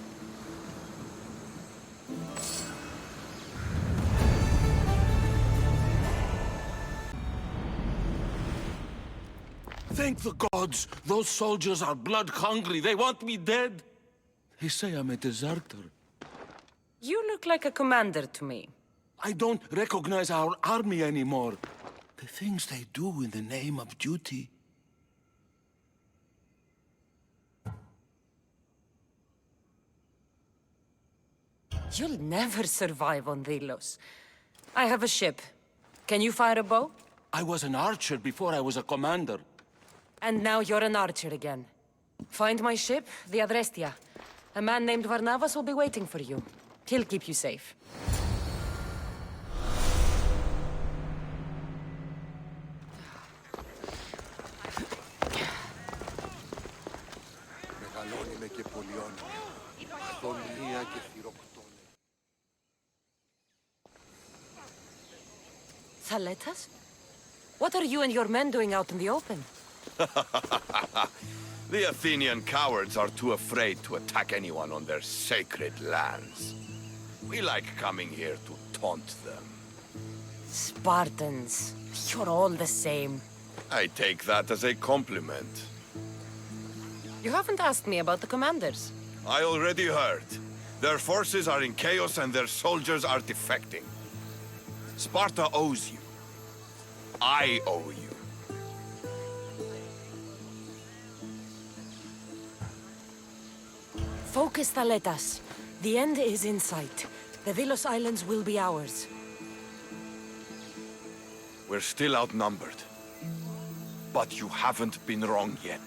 Thank the gods! Those soldiers are blood-hungry. They want me dead. They say I'm a deserter. You look like a commander to me. I don't recognize our army anymore. The things they do in the name of duty. You'll never survive on Delos. I have a ship. Can you fire a bow? I was an archer before I was a commander. And now you're an archer again. Find my ship, the Adrestia. A man named Varnavas will be waiting for you. He'll keep you safe. Thaletas? What are you and your men doing out in the open? The Athenian cowards are too afraid to attack anyone on their sacred lands. We like coming here to taunt them. Spartans. You're all the same. I take that as a compliment. You haven't asked me about the commanders. I already heard. Their forces are in chaos and their soldiers are defecting. Sparta owes you. I owe you. Focus, Thaletas. The end is in sight. The Delos Islands will be ours. We're still outnumbered. But you haven't been wrong yet.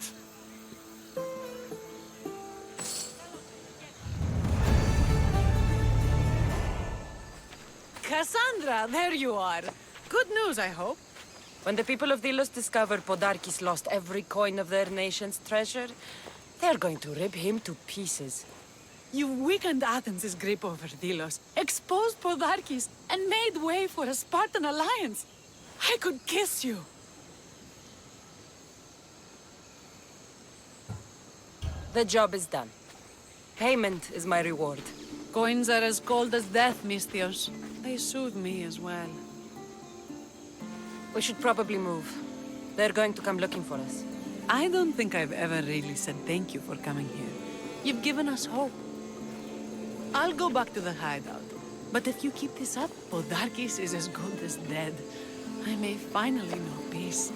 Kassandra, there you are. Good news, I hope. When the people of Delos discover Podarkis lost every coin of their nation's treasure, they're going to rip him to pieces. You've weakened Athens' grip over Delos, exposed Podarkis, and made way for a Spartan alliance. I could kiss you. The job is done. Payment is my reward. Coins are as cold as death, Misthios. They soothe me as well. We should probably move. They're going to come looking for us. I don't think I've ever really said thank you for coming here. You've given us hope. I'll go back to the hideout. But if you keep this up, Podarkis is as good as dead. I may finally know peace.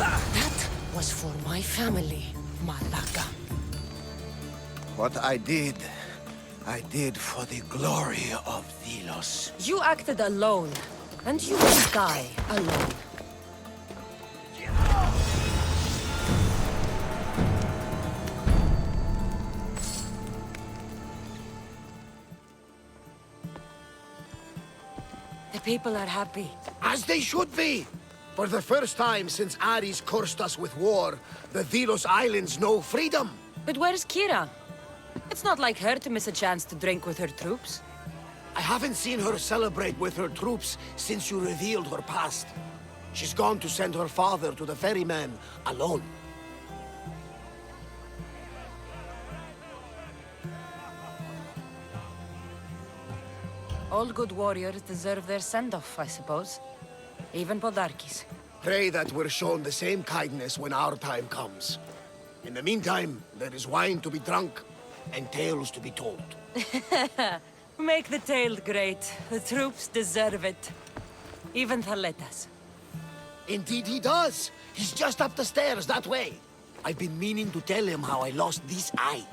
That was for my family, Malaka. What I did for the glory of Delos. You acted alone, and you will die alone. The people are happy. As they should be! For the first time since Ares cursed us with war, the Delos Islands know freedom! But where's Kira? It's not like her to miss a chance to drink with her troops. I haven't seen her celebrate with her troops since you revealed her past. She's gone to send her father to the ferryman alone. All good warriors deserve their send-off, I suppose. Even Podarkis. Pray that we're shown the same kindness when our time comes. In the meantime, there is wine to be drunk and tales to be told. Make the tale great. The troops deserve it. Even Thaletas. Indeed he does. He's just up the stairs that way. I've been meaning to tell him how I lost this eye.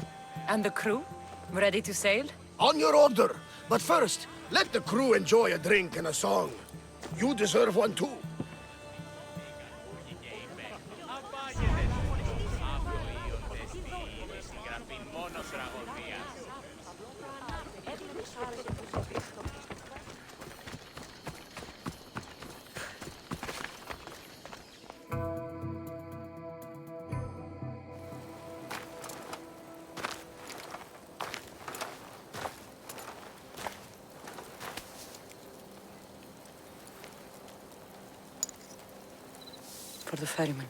And the crew? Ready to sail? On your order. But first, let the crew enjoy a drink and a song. You deserve one too. For the ferryman.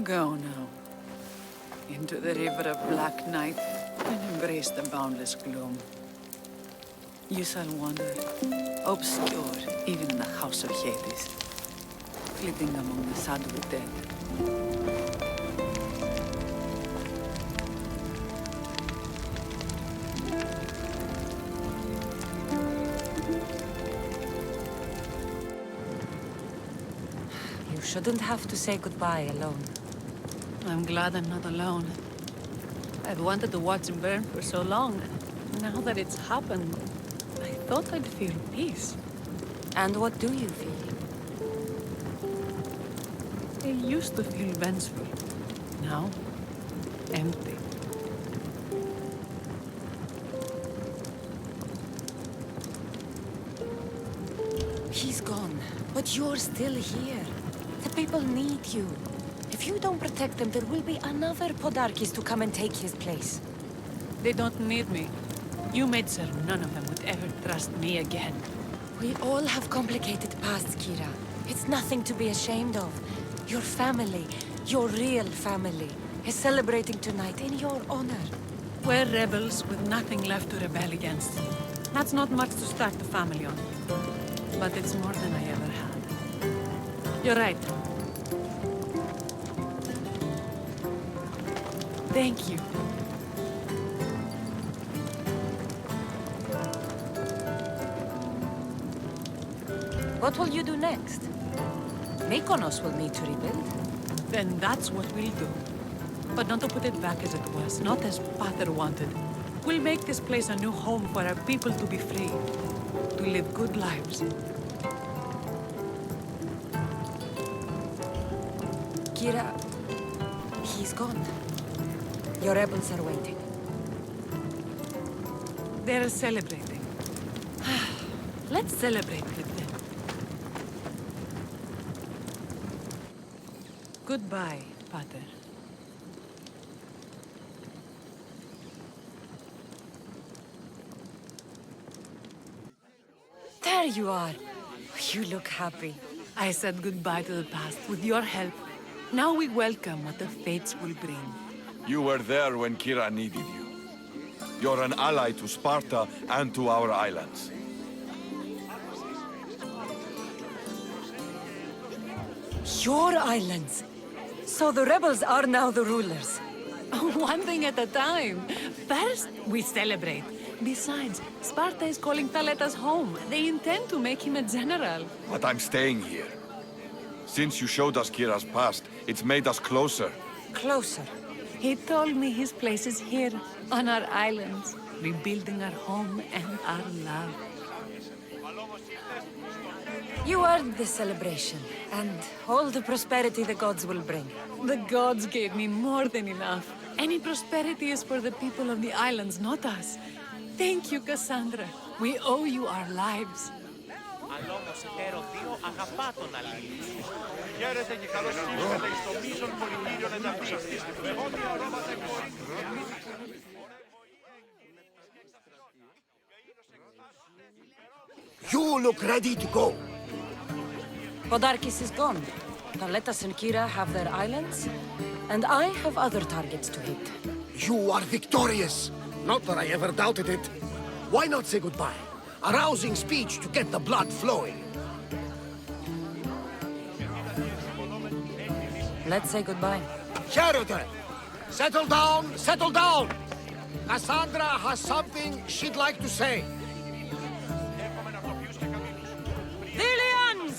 Go now. Into the river of black night and embrace the boundless gloom. You shall wander, obscure even in the house of Hades, flitting among the shadowy dead. You shouldn't have to say goodbye alone. I'm glad I'm not alone. I've wanted to watch him burn for so long. Now that it's happened, I thought I'd feel peace. And what do you feel? I used to feel vengeful. Now, empty. He's gone, but you're still here. The people need you. If you don't protect them, there will be another Podarkis to come and take his place. They don't need me. You made sure none of them would ever trust me again. We all have complicated pasts, Kira. It's nothing to be ashamed of. Your family, your real family, is celebrating tonight in your honor. We're rebels with nothing left to rebel against. That's not much to start a family on. But it's more than I ever had. You're right. Thank you. What will you do next? Mykonos will need to rebuild. Then that's what we'll do. But not to put it back as it was, not as Pater wanted. We'll make this place a new home for our people to be free, to live good lives. Kira, he's gone. Your rebels are waiting. They're celebrating. Let's celebrate with them. Goodbye, Pater. There you are. You look happy. I said goodbye to the past with your help. Now we welcome what the fates will bring. You were there when Kira needed you. You're an ally to Sparta and to our islands. Your islands. So the rebels are now the rulers. One thing at a time. First, we celebrate. Besides, Sparta is calling Thaletas home. They intend to make him a general. But I'm staying here. Since you showed us Kira's past, it's made us closer. Closer? He told me his place is here, on our islands, rebuilding our home and our love. You earned this celebration, and all the prosperity the gods will bring. The gods gave me more than enough. Any prosperity is for the people of the islands, not us. Thank you, Kassandra. We owe you our lives. Χαίρετε και καλώς ήρθατε στο μείζον πολιτήριο ενταλμής. Βεγόνια αρώματα You look ready to go. Podarkis is gone. Thaletas and Kira have their islands, and I have other targets to hit. You are victorious. Not that I ever doubted it. Why not say goodbye? A rousing speech to get the blood flowing. Let's say goodbye. Sheridan, settle down, settle down. Kassandra has something she'd like to say. Dilians!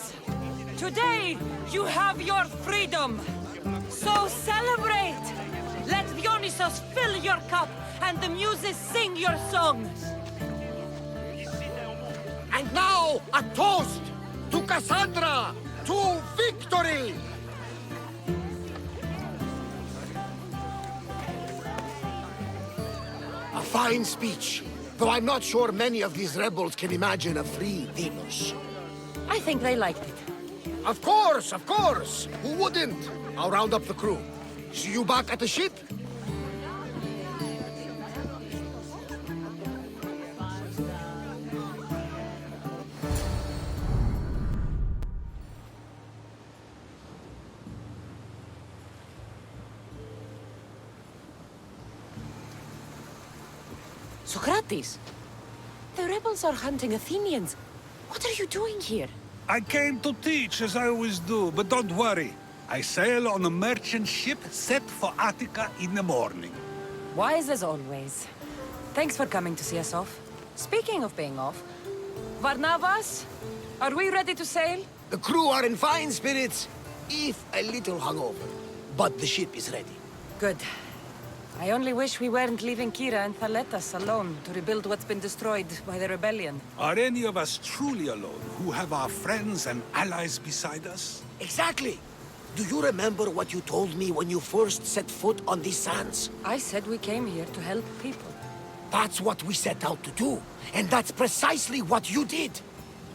Today, you have your freedom. So celebrate! Let Dionysos fill your cup, and the muses sing your songs. And now, a toast to Kassandra, to victory! A fine speech, though I'm not sure many of these rebels can imagine a free Delos. I think they liked it. Of course, of course! Who wouldn't? I'll round up the crew. See you back at the ship? Socrates! The rebels are hunting Athenians. What are you doing here? I came to teach, as I always do, but don't worry. I sail on a merchant ship set for Attica in the morning. Wise as always. Thanks for coming to see us off. Speaking of being off, Varnavas, are we ready to sail? The crew are in fine spirits, if a little hungover. But the ship is ready. Good. I only wish we weren't leaving Kira and Thaletas alone to rebuild what's been destroyed by the rebellion. Are any of us truly alone, who have our friends and allies beside us? Exactly! Do you remember what you told me when you first set foot on these sands? I said we came here to help people. That's what we set out to do. And that's precisely what you did.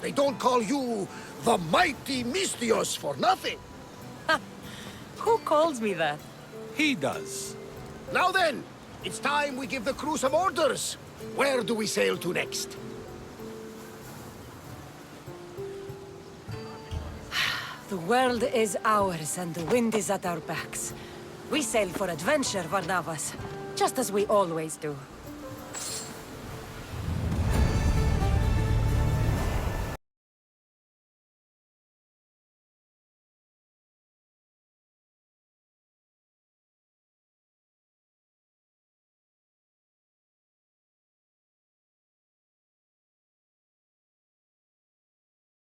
They don't call you the mighty Misthios for nothing. Who calls me that? He does. Now then, it's time we give the crew some orders. Where do we sail to next? The world is ours and the wind is at our backs. We sail for adventure, Varnavas, just as we always do.